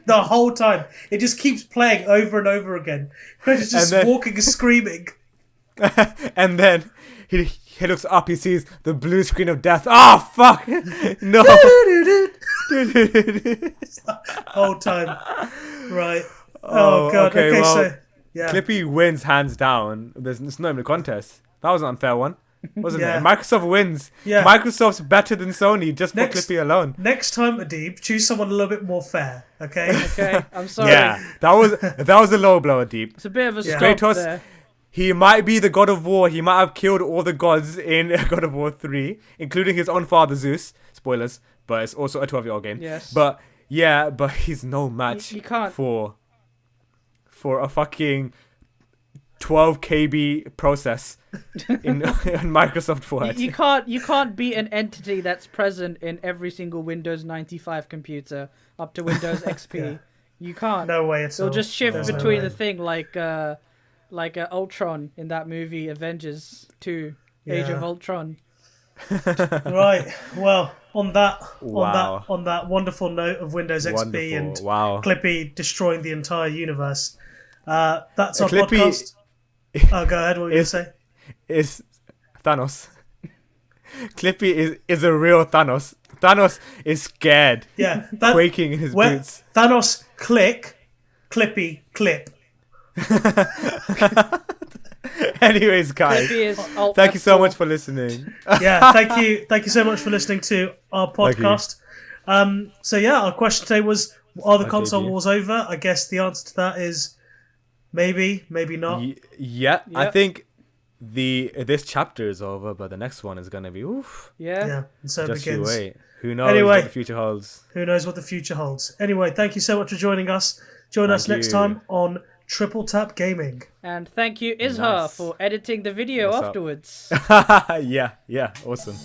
Speaker 1: The whole time. It just keeps playing over and over again. Kratos just walking and screaming.
Speaker 3: And then he looks up, he sees the blue screen of death. Oh, fuck! No!
Speaker 1: The whole time. Right. Oh God. Okay,
Speaker 3: well,
Speaker 1: so... Yeah.
Speaker 3: Clippy wins hands down. It's not even a contest. That was an unfair one, wasn't it? Microsoft wins. Yeah. Microsoft's better than Sony just for Clippy alone.
Speaker 1: Next time, Adib, choose someone a little bit more fair, okay?
Speaker 2: Okay, I'm sorry.
Speaker 3: Yeah, that was a low blow, Adib.
Speaker 2: It's a bit of a stop
Speaker 3: Kratos,
Speaker 2: there.
Speaker 3: He might be the God of War. He might have killed all the gods in God of War 3, including his own father Zeus. Spoilers, but it's also a 12-year-old game.
Speaker 2: Yes.
Speaker 3: But he's no match
Speaker 2: you can't.
Speaker 3: for a fucking 12 KB process in Microsoft Word.
Speaker 2: You can't be an entity that's present in every single Windows 95 computer up to Windows XP. Yeah. You can't.
Speaker 1: No way at all.
Speaker 2: It'll just shift between the thing like Ultron in that movie Avengers 2, Age of Ultron.
Speaker 1: Right. Well, on that wonderful note of Windows XP and Clippy destroying the entire universe. That's our podcast. Oh, go ahead. What were you going to say?
Speaker 3: Is Thanos. Clippy is a real Thanos. Thanos is scared.
Speaker 1: Yeah.
Speaker 3: Quaking in his boots.
Speaker 1: Thanos click, Clippy clip.
Speaker 3: Anyways, guys, thank you so much for listening.
Speaker 1: Yeah, thank you so much for listening to our podcast. Our question today was, are the console wars over? I guess the answer to that is maybe not.
Speaker 3: Yep. I think this chapter is over, but the next one is gonna be oof.
Speaker 1: Yeah. And so
Speaker 3: just
Speaker 1: begins.
Speaker 3: You wait. Who knows what the future holds?
Speaker 1: Who knows what the future holds? Anyway, thank you so much for joining us. Join us next time on Triple Tap Gaming.
Speaker 2: And thank you, Izhar, for editing the video afterwards.
Speaker 3: Yeah, awesome.